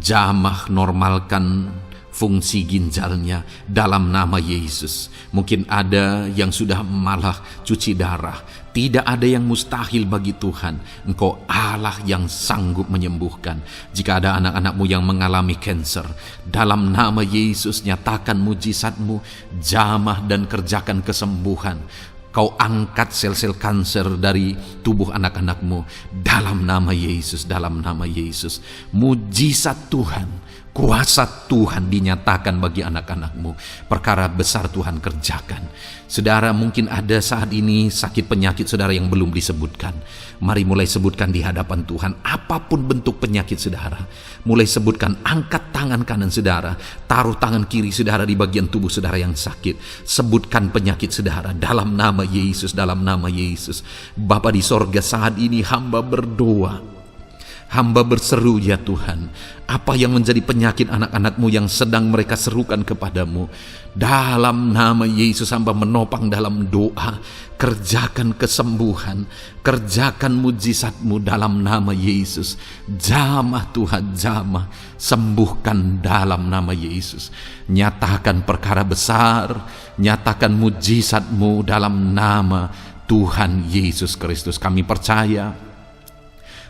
Jamah, normalkan fungsi ginjalnya dalam nama Yesus. Mungkin ada yang sudah malah cuci darah. Tidak ada yang mustahil bagi Tuhan. Engkau Allah yang sanggup menyembuhkan. Jika ada anak-anak-Mu yang mengalami kanker, dalam nama Yesus nyatakan mujizat-Mu, jamah dan kerjakan kesembuhan. Kau angkat sel-sel kanker dari tubuh anak-anak-Mu dalam nama Yesus, dalam nama Yesus. Mujizat Tuhan, kuasa Tuhan dinyatakan bagi anak-anak-Mu. Perkara besar Tuhan kerjakan. Saudara, mungkin ada saat ini sakit penyakit saudara yang belum disebutkan. Mari mulai sebutkan di hadapan Tuhan. Apapun bentuk penyakit saudara, mulai sebutkan. Angkat tangan kanan saudara, taruh tangan kiri saudara di bagian tubuh saudara yang sakit. Sebutkan penyakit saudara dalam nama Yesus, dalam nama Yesus. Bapa di sorga, saat ini hamba berdoa, hamba berseru ya Tuhan, apa yang menjadi penyakit anak-anak-Mu yang sedang mereka serukan kepadamu, dalam nama Yesus hamba menopang dalam doa. Kerjakan kesembuhan, kerjakan mujizat-Mu dalam nama Yesus. Jamah Tuhan, jamah, sembuhkan dalam nama Yesus. Nyatakan perkara besar, nyatakan mujizat-Mu dalam nama Tuhan Yesus Kristus. Kami percaya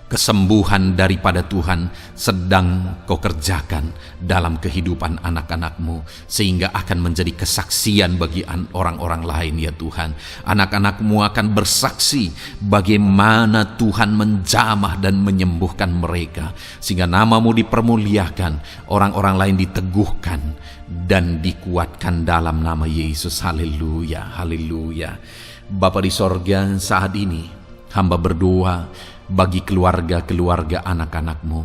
Kesembuhan daripada Tuhan sedang Kau kerjakan dalam kehidupan anak-anak-Mu, sehingga akan menjadi kesaksian bagi orang-orang lain ya Tuhan. Anak-anak-Mu akan bersaksi bagaimana Tuhan menjamah dan menyembuhkan mereka, sehingga nama-Mu dipermuliakan, orang-orang lain diteguhkan dan dikuatkan dalam nama Yesus. Haleluya, haleluya. Bapa di sorga, saat ini hamba berdoa bagi keluarga-keluarga anak-anak-Mu.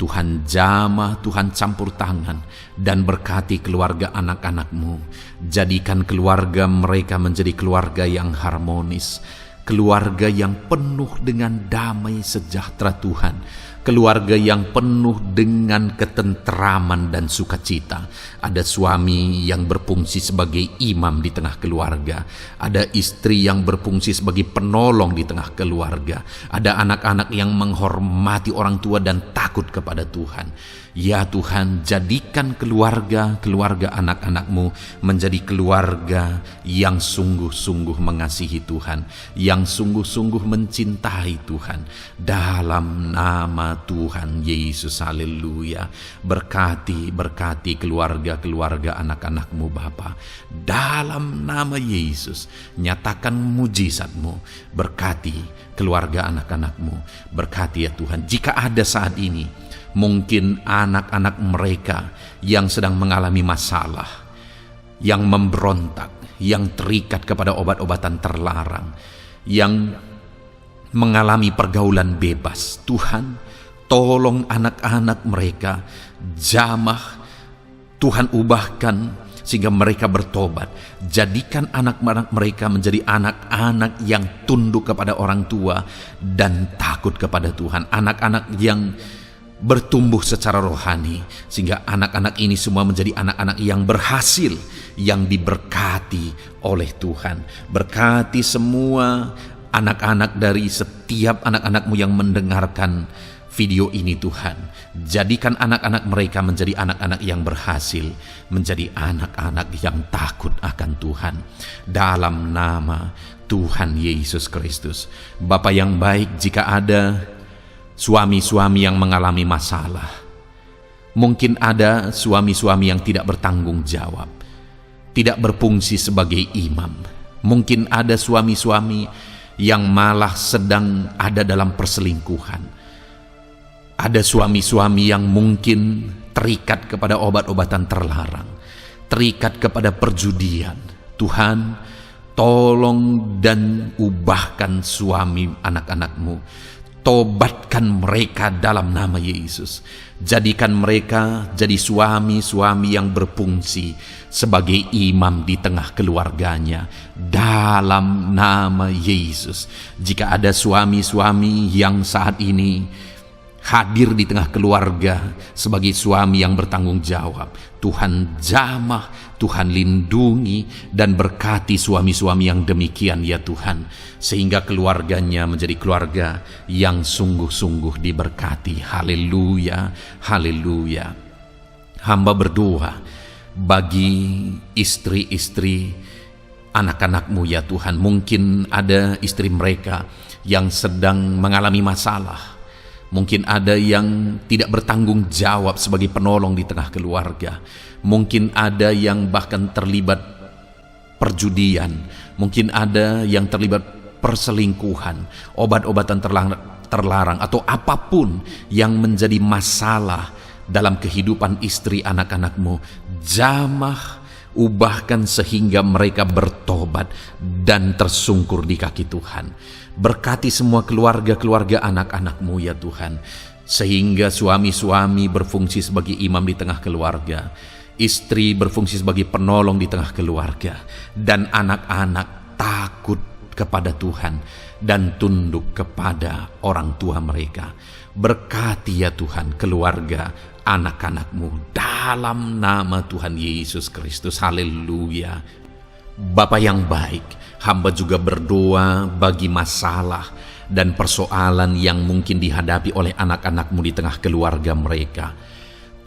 Tuhan jamah, Tuhan campur tangan dan berkati keluarga anak-anak-Mu. Jadikan keluarga mereka menjadi keluarga yang harmonis, keluarga yang penuh dengan damai sejahtera Tuhan, keluarga yang penuh dengan ketenteraman dan sukacita. Ada suami yang berfungsi sebagai imam di tengah keluarga, ada istri yang berfungsi sebagai penolong di tengah keluarga, ada anak-anak yang menghormati orang tua dan takut kepada Tuhan. Ya Tuhan, jadikan keluarga anak-anak-Mu menjadi keluarga yang sungguh-sungguh mengasihi Tuhan, yang sungguh-sungguh mencintai Tuhan. Dalam nama Tuhan Yesus, haleluya. Berkati keluarga anak-anak-Mu Bapa. Dalam nama Yesus, nyatakan mujizat-Mu. Berkati keluarga anak-anak-Mu. Berkati ya Tuhan. Jika ada saat ini mungkin anak-anak mereka yang sedang mengalami masalah, yang memberontak, yang terikat kepada obat-obatan terlarang, yang mengalami pergaulan bebas, Tuhan, tolong anak-anak mereka, jamah, Tuhan ubahkan sehingga mereka bertobat. Jadikan anak-anak mereka menjadi anak-anak yang tunduk kepada orang tua dan takut kepada Tuhan. Anak-anak yang bertumbuh secara rohani, sehingga anak-anak ini semua menjadi anak-anak yang berhasil, yang diberkati oleh Tuhan. Berkati semua anak-anak dari setiap anak-anak-Mu yang mendengarkan video ini Tuhan. Jadikan anak-anak mereka menjadi anak-anak yang berhasil, menjadi anak-anak yang takut akan Tuhan. Dalam nama Tuhan Yesus Kristus. Bapa yang baik, jika ada suami-suami yang mengalami masalah, mungkin ada suami-suami yang tidak bertanggung jawab, tidak berfungsi sebagai imam. Mungkin ada suami-suami yang malah sedang ada dalam perselingkuhan. Ada suami-suami yang mungkin terikat kepada obat-obatan terlarang, terikat kepada perjudian. Tuhan, tolong dan ubahkan suami anak-anak-Mu. Tobatkan mereka dalam nama Yesus. Jadikan mereka jadi suami-suami yang berfungsi sebagai imam di tengah keluarganya. Dalam nama Yesus. Jika ada suami-suami yang saat ini hadir di tengah keluarga sebagai suami yang bertanggung jawab, Tuhan jamah, Tuhan lindungi dan berkati suami-suami yang demikian ya Tuhan, sehingga keluarganya menjadi keluarga yang sungguh-sungguh diberkati. Haleluya, haleluya. Hamba berdoa bagi istri-istri anak-anak-Mu ya Tuhan. Mungkin ada istri mereka yang sedang mengalami masalah. Mungkin ada yang tidak bertanggung jawab sebagai penolong di tengah keluarga. Mungkin ada yang bahkan terlibat perjudian. Mungkin ada yang terlibat perselingkuhan, obat-obatan terlarang, atau apapun yang menjadi masalah dalam kehidupan istri anak-anak-Mu. Jamah, ubahkan sehingga mereka bertobat dan tersungkur di kaki Tuhan. Berkati semua keluarga-keluarga anak-anak-Mu ya Tuhan, sehingga suami-suami berfungsi sebagai imam di tengah keluarga, istri berfungsi sebagai penolong di tengah keluarga, dan anak-anak takut kepada Tuhan dan tunduk kepada orang tua mereka. Berkati ya Tuhan keluarga anak-anak-Mu dalam nama Tuhan Yesus Kristus. Haleluya. Bapa yang baik, hamba juga berdoa bagi masalah dan persoalan yang mungkin dihadapi oleh anak-anak-Mu di tengah keluarga mereka.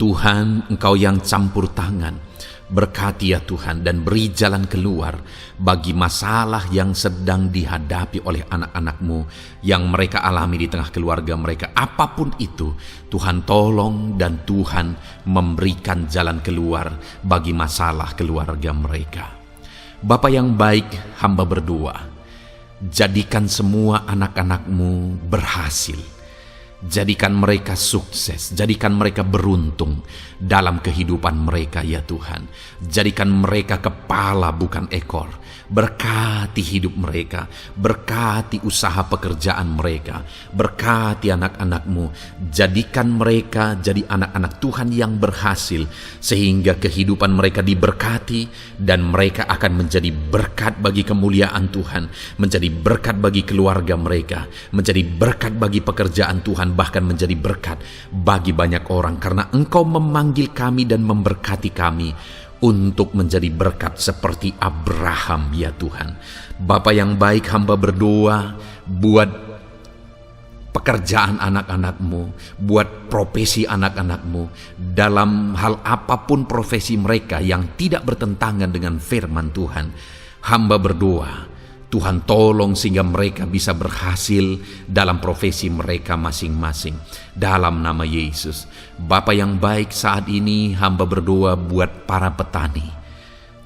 Tuhan, Engkau yang campur tangan, berkati ya Tuhan dan beri jalan keluar bagi masalah yang sedang dihadapi oleh anak-anak-Mu yang mereka alami di tengah keluarga mereka. Apapun itu, Tuhan tolong dan Tuhan memberikan jalan keluar bagi masalah keluarga mereka. Bapa yang baik, hamba berdoa, jadikan semua anak-anak-Mu berhasil. Jadikan mereka sukses, jadikan mereka beruntung dalam kehidupan mereka ya Tuhan. Jadikan mereka kepala bukan ekor. Berkati hidup mereka, berkati usaha pekerjaan mereka, berkati anak-anak-Mu. Jadikan mereka jadi anak-anak Tuhan yang berhasil, sehingga kehidupan mereka diberkati dan mereka akan menjadi berkat bagi kemuliaan Tuhan, menjadi berkat bagi keluarga mereka, menjadi berkat bagi pekerjaan Tuhan, bahkan menjadi berkat bagi banyak orang, karena Engkau memanggil kami dan memberkati kami untuk menjadi berkat seperti Abraham ya Tuhan. Bapa yang baik, hamba berdoa buat pekerjaan anak-anak-Mu, buat profesi anak-anak-Mu, dalam hal apapun profesi mereka yang tidak bertentangan dengan firman Tuhan. Hamba berdoa Tuhan tolong sehingga mereka bisa berhasil dalam profesi mereka masing-masing. Dalam nama Yesus. Bapa yang baik, saat ini hamba berdoa buat para petani.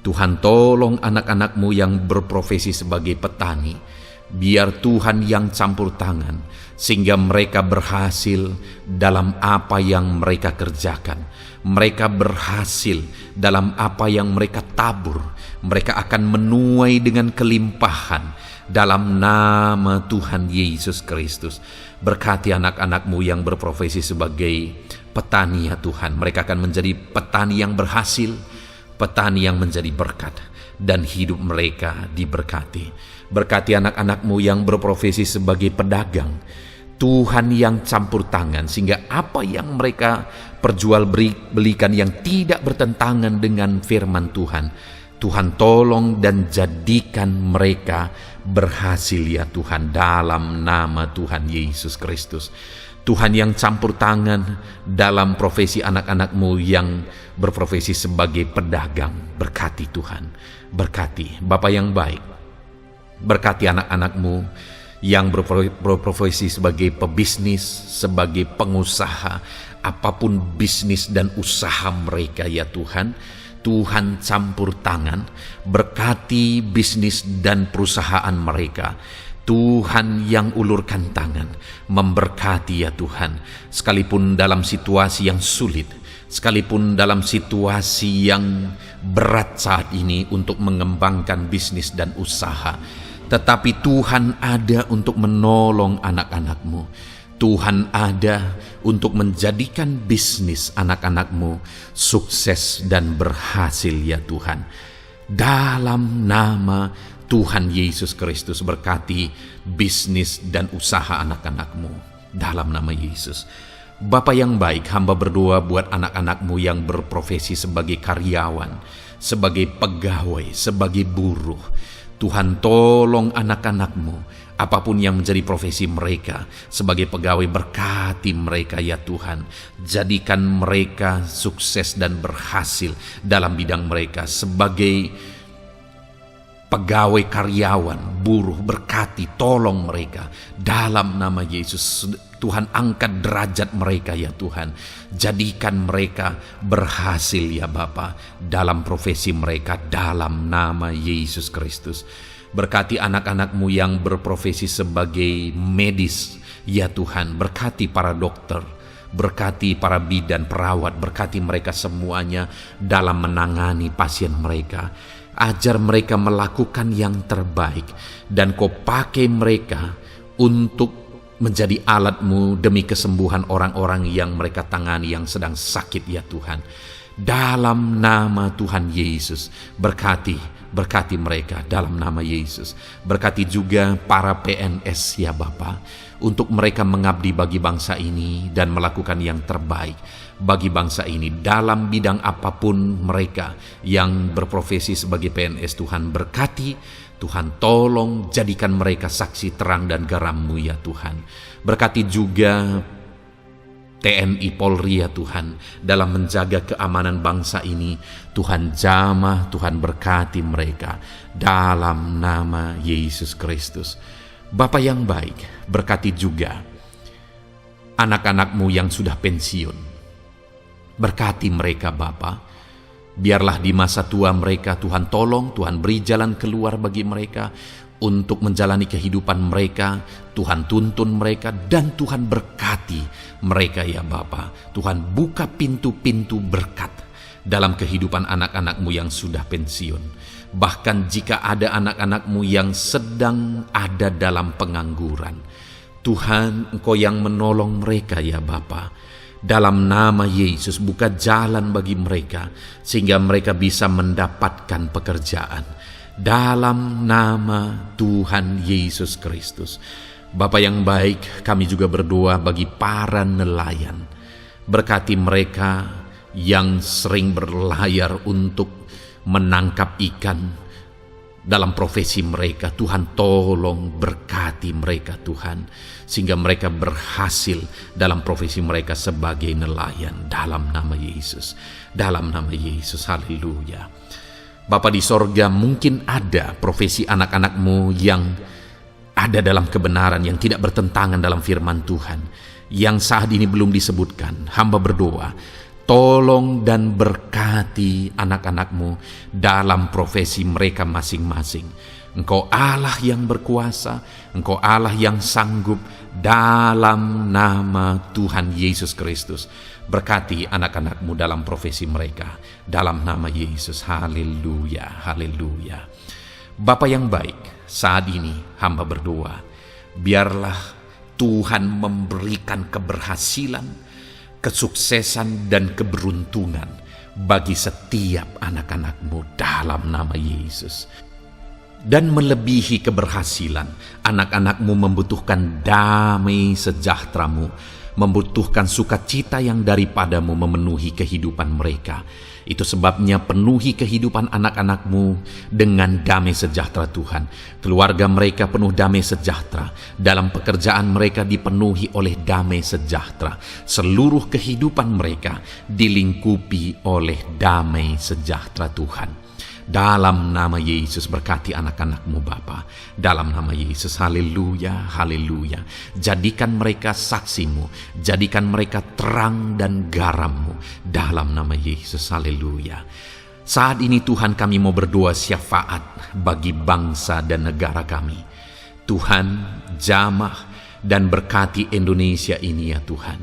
Tuhan tolong anak-anak-Mu yang berprofesi sebagai petani. Biar Tuhan yang campur tangan, sehingga mereka berhasil dalam apa yang mereka kerjakan. Mereka berhasil dalam apa yang mereka tabur. Mereka akan menuai dengan kelimpahan dalam nama Tuhan Yesus Kristus. Berkati anak-anak-Mu yang berprofesi sebagai petani ya Tuhan. Mereka akan menjadi petani yang berhasil, petani yang menjadi berkat, dan hidup mereka diberkati. Berkati anak-anak-Mu yang berprofesi sebagai pedagang. Tuhan yang campur tangan, sehingga apa yang mereka perjualbelikan yang tidak bertentangan dengan firman Tuhan, Tuhan tolong dan jadikan mereka berhasil ya Tuhan, dalam nama Tuhan Yesus Kristus. Tuhan yang campur tangan dalam profesi anak-anak-Mu yang berprofesi sebagai pedagang. Berkati Tuhan, berkati Bapa yang baik. Berkati anak-anak-Mu yang berprofesi sebagai pebisnis, sebagai pengusaha, apapun bisnis dan usaha mereka ya Tuhan. Tuhan campur tangan, berkati bisnis dan perusahaan mereka. Tuhan yang ulurkan tangan, memberkati ya Tuhan. Sekalipun dalam situasi yang sulit, sekalipun dalam situasi yang berat saat ini untuk mengembangkan bisnis dan usaha, tetapi Tuhan ada untuk menolong anak-anak-Mu. Tuhan ada untuk menjadikan bisnis anak-anak-Mu sukses dan berhasil ya Tuhan. Dalam nama Tuhan Yesus Kristus, berkati bisnis dan usaha anak-anak-Mu. Dalam nama Yesus. Bapa yang baik, hamba berdoa buat anak-anak-Mu yang berprofesi sebagai karyawan, sebagai pegawai, sebagai buruh. Tuhan tolong anak-anak-Mu, apapun yang menjadi profesi mereka, sebagai pegawai berkati mereka ya Tuhan. Jadikan mereka sukses dan berhasil dalam bidang mereka. Sebagai pegawai karyawan, buruh, berkati, tolong mereka. Dalam nama Yesus, Tuhan angkat derajat mereka ya Tuhan. Jadikan mereka berhasil ya Bapa dalam profesi mereka, dalam nama Yesus Kristus. Berkati anak-anak-Mu yang berprofesi sebagai medis ya Tuhan. Berkati para dokter, berkati para bidan, perawat, berkati mereka semuanya dalam menangani pasien mereka. Ajar mereka melakukan yang terbaik, dan Kau pakai mereka untuk menjadi alat-Mu demi kesembuhan orang-orang yang mereka tangani yang sedang sakit ya Tuhan. Dalam nama Tuhan Yesus, berkati mereka dalam nama Yesus. Berkati juga para PNS ya Bapa, untuk mereka mengabdi bagi bangsa ini dan melakukan yang terbaik bagi bangsa ini dalam bidang apapun mereka yang berprofesi sebagai PNS. Tuhan berkati, Tuhan tolong jadikan mereka saksi terang dan garam-Mu ya Tuhan. Berkati juga TNI Polri ya Tuhan, dalam menjaga keamanan bangsa ini. Tuhan jamah, Tuhan berkati mereka dalam nama Yesus Kristus. Bapa yang baik, berkati juga anak-anak-Mu yang sudah pensiun. Berkati mereka Bapa. Biarlah di masa tua mereka Tuhan tolong, Tuhan beri jalan keluar bagi mereka untuk menjalani kehidupan mereka. Tuhan tuntun mereka dan Tuhan berkati mereka ya Bapa. Tuhan buka pintu-pintu berkat dalam kehidupan anak-anak-Mu yang sudah pensiun. Bahkan jika ada anak-anak-Mu yang sedang ada dalam pengangguran, Tuhan Engkau yang menolong mereka ya Bapa. Dalam nama Yesus buka jalan bagi mereka sehingga mereka bisa mendapatkan pekerjaan. Dalam nama Tuhan Yesus Kristus. Bapa yang baik, kami juga berdoa bagi para nelayan. Berkati mereka yang sering berlayar untuk menangkap ikan dalam profesi mereka. Tuhan tolong berkati mereka Tuhan, sehingga mereka berhasil dalam profesi mereka sebagai nelayan. Dalam nama Yesus, dalam nama Yesus, haleluya. Bapa di sorga, mungkin ada profesi anak-anak-Mu yang ada dalam kebenaran, yang tidak bertentangan dalam firman Tuhan, yang saat ini belum disebutkan. Hamba berdoa, tolong dan berkati anak-anak-Mu dalam profesi mereka masing-masing. Engkau Allah yang berkuasa, Engkau Allah yang sanggup. Dalam nama Tuhan Yesus Kristus, berkati anak-anak-Mu dalam profesi mereka. Dalam nama Yesus, haleluya, haleluya. Bapa yang baik, saat ini hamba berdoa, biarlah Tuhan memberikan keberhasilan, kesuksesan dan keberuntungan bagi setiap anak-anak-Mu dalam nama Yesus. Dan melebihi keberhasilan, anak-anak-Mu membutuhkan damai sejahtera-Mu, membutuhkan sukacita yang daripada-Mu memenuhi kehidupan mereka. Itu sebabnya penuhi kehidupan anak-anak-Mu dengan damai sejahtera Tuhan. Keluarga mereka penuh damai sejahtera. Dalam pekerjaan mereka dipenuhi oleh damai sejahtera. Seluruh kehidupan mereka dilingkupi oleh damai sejahtera Tuhan. Dalam nama Yesus, berkati anak-anak-Mu Bapa. Dalam nama Yesus, haleluya, haleluya. Jadikan mereka saksi-Mu, jadikan mereka terang dan garam-Mu. Dalam nama Yesus, haleluya. Saat ini Tuhan, kami mau berdoa syafaat bagi bangsa dan negara kami. Tuhan, jamah dan berkati Indonesia ini ya Tuhan.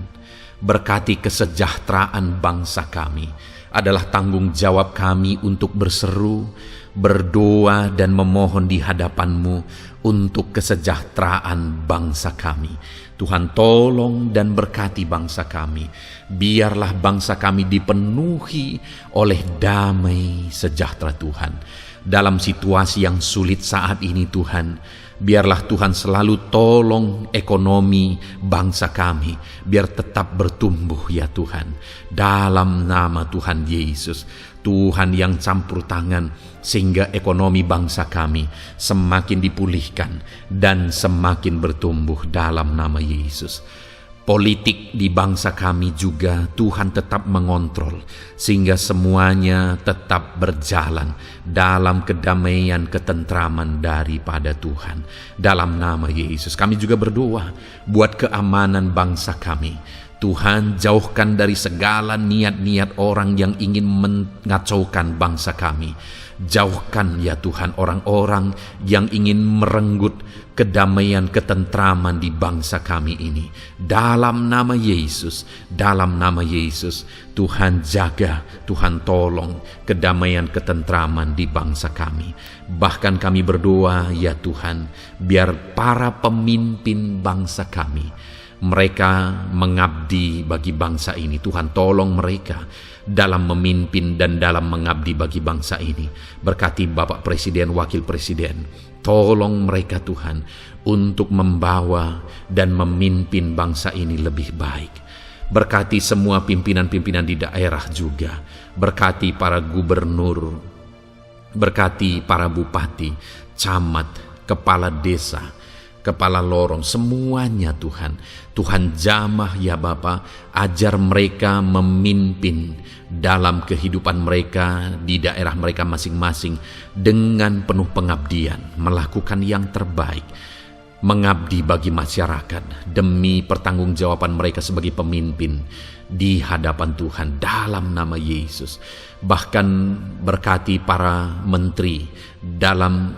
Berkati kesejahteraan bangsa kami. Adalah tanggung jawab kami untuk berseru, berdoa dan memohon di hadapan-Mu untuk kesejahteraan bangsa kami. Tuhan tolong dan berkati bangsa kami. Biarlah bangsa kami dipenuhi oleh damai sejahtera Tuhan. Dalam situasi yang sulit saat ini Tuhan, biarlah Tuhan selalu tolong ekonomi bangsa kami, biar tetap bertumbuh ya Tuhan. Dalam nama Tuhan Yesus, Tuhan yang campur tangan, sehingga ekonomi bangsa kami semakin dipulihkan dan semakin bertumbuh dalam nama Yesus. Politik di bangsa kami juga Tuhan tetap mengontrol, sehingga semuanya tetap berjalan dalam kedamaian, ketentraman daripada Tuhan. Dalam nama Yesus kami juga berdoa buat keamanan bangsa kami. Tuhan, jauhkan dari segala niat-niat orang yang ingin mengacaukan bangsa kami. Jauhkan ya Tuhan orang-orang yang ingin merenggut kedamaian, ketentraman di bangsa kami ini. Dalam nama Yesus, dalam nama Yesus, Tuhan jaga, Tuhan tolong kedamaian, ketentraman di bangsa kami. Bahkan kami berdoa ya Tuhan, biar para pemimpin bangsa kami, mereka mengabdi bagi bangsa ini. Tuhan tolong mereka dalam memimpin dan dalam mengabdi bagi bangsa ini. Berkati Bapak Presiden, Wakil Presiden. Tolong mereka Tuhan untuk membawa dan memimpin bangsa ini lebih baik. Berkati semua pimpinan-pimpinan di daerah juga. Berkati para gubernur. Berkati para bupati, camat, kepala desa, kepala lorong, semuanya Tuhan. Tuhan jamah ya Bapa, ajar mereka memimpin dalam kehidupan mereka di daerah mereka masing-masing dengan penuh pengabdian, melakukan yang terbaik, mengabdi bagi masyarakat demi pertanggungjawaban mereka sebagai pemimpin di hadapan Tuhan dalam nama Yesus. Bahkan berkati para menteri dalam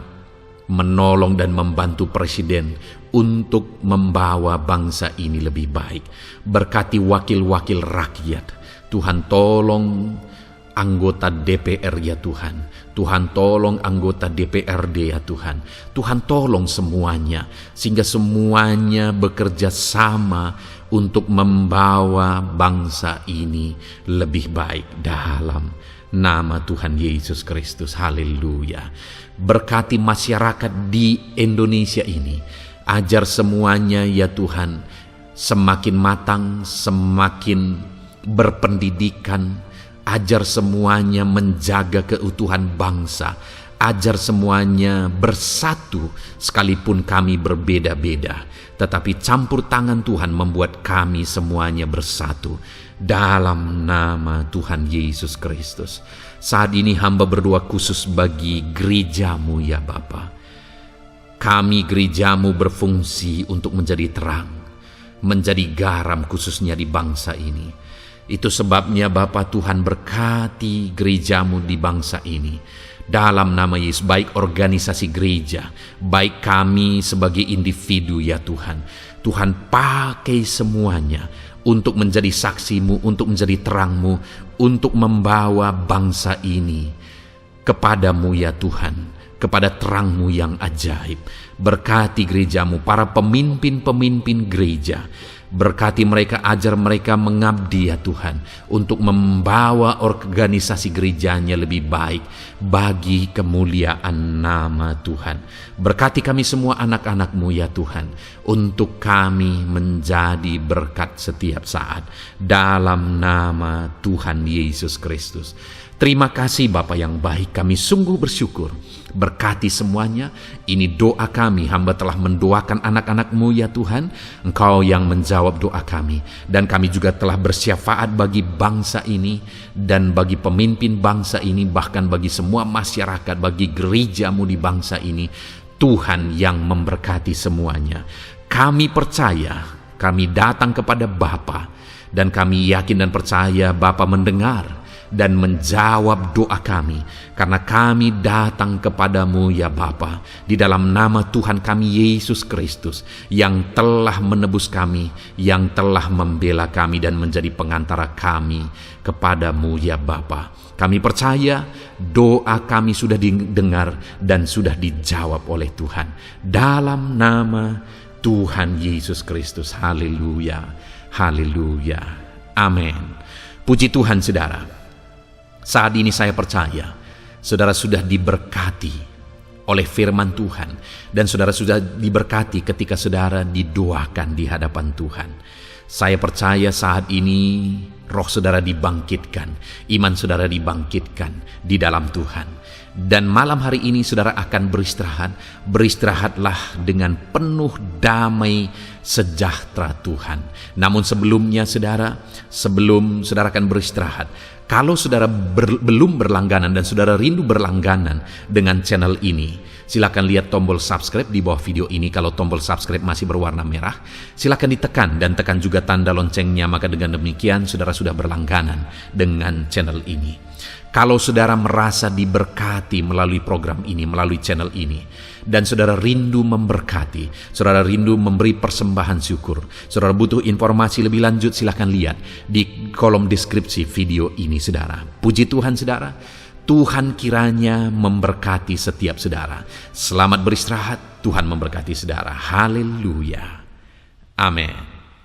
menolong dan membantu presiden untuk membawa bangsa ini lebih baik. Berkati wakil-wakil rakyat. Tuhan tolong anggota DPR ya Tuhan. Tuhan tolong anggota DPRD ya Tuhan. Tuhan tolong semuanya, sehingga semuanya bekerja sama untuk membawa bangsa ini lebih baik dalam nama Tuhan Yesus Kristus. Haleluya. Berkati masyarakat di Indonesia ini. Ajar semuanya ya Tuhan semakin matang, semakin berpendidikan. Ajar semuanya menjaga keutuhan bangsa. Ajar semuanya bersatu sekalipun kami berbeda-beda. Tetapi campur tangan Tuhan membuat kami semuanya bersatu. Dalam nama Tuhan Yesus Kristus. Saat ini hamba berdoa khusus bagi gerejamu ya Bapa. Kami gerejamu berfungsi untuk menjadi terang, menjadi garam khususnya di bangsa ini. Itu sebabnya Bapa Tuhan berkati gerejamu di bangsa ini. Dalam nama Yesus, baik organisasi gereja, baik kami sebagai individu ya Tuhan. Tuhan pakai semuanya untuk menjadi saksimu, untuk menjadi terangmu, untuk membawa bangsa ini kepadamu ya Tuhan, kepada terangmu yang ajaib. Berkati gerejamu, para pemimpin-pemimpin gereja. Berkati mereka, ajar mereka mengabdi ya Tuhan, untuk membawa organisasi gerejanya lebih baik bagi kemuliaan nama Tuhan. Berkati kami semua anak-anak-Mu ya Tuhan, untuk kami menjadi berkat setiap saat dalam nama Tuhan Yesus Kristus. Terima kasih Bapa yang baik, kami sungguh bersyukur. Berkati semuanya. Ini doa kami, hamba telah mendoakan anak-anak-Mu ya Tuhan. Engkau yang menjawab doa kami. Dan kami juga telah bersyafaat bagi bangsa ini, dan bagi pemimpin bangsa ini, bahkan bagi semua masyarakat, bagi gereja-Mu di bangsa ini. Tuhan yang memberkati semuanya. Kami percaya, kami datang kepada Bapa, dan kami yakin dan percaya Bapa mendengar dan menjawab doa kami, karena kami datang kepadamu ya Bapa, di dalam nama Tuhan kami Yesus Kristus, yang telah menebus kami, yang telah membela kami dan menjadi pengantara kami kepadamu ya Bapa. Kami percaya doa kami sudah didengar dan sudah dijawab oleh Tuhan, dalam nama Tuhan Yesus Kristus. Haleluya, haleluya, amin. Puji Tuhan saudara. Saat ini saya percaya saudara sudah diberkati oleh firman Tuhan, dan saudara sudah diberkati ketika saudara didoakan di hadapan Tuhan. Saya percaya saat ini roh saudara dibangkitkan, iman saudara dibangkitkan di dalam Tuhan. Dan malam hari ini saudara akan beristirahat. Beristirahatlah dengan penuh damai sejahtera Tuhan. Namun sebelumnya saudara, sebelum saudara akan beristirahat, kalau saudara belum berlangganan dan saudara rindu berlangganan dengan channel ini, silakan lihat tombol subscribe di bawah video ini. Kalau tombol subscribe masih berwarna merah, silakan ditekan dan tekan juga tanda loncengnya. Maka dengan demikian saudara sudah berlangganan dengan channel ini. Kalau saudara merasa diberkati melalui program ini, melalui channel ini, dan saudara rindu memberkati, saudara rindu memberi persembahan syukur, saudara butuh informasi lebih lanjut, silakan lihat di kolom deskripsi video ini saudara. Puji Tuhan saudara, Tuhan kiranya memberkati setiap saudara. Selamat beristirahat, Tuhan memberkati saudara. Haleluya, amin.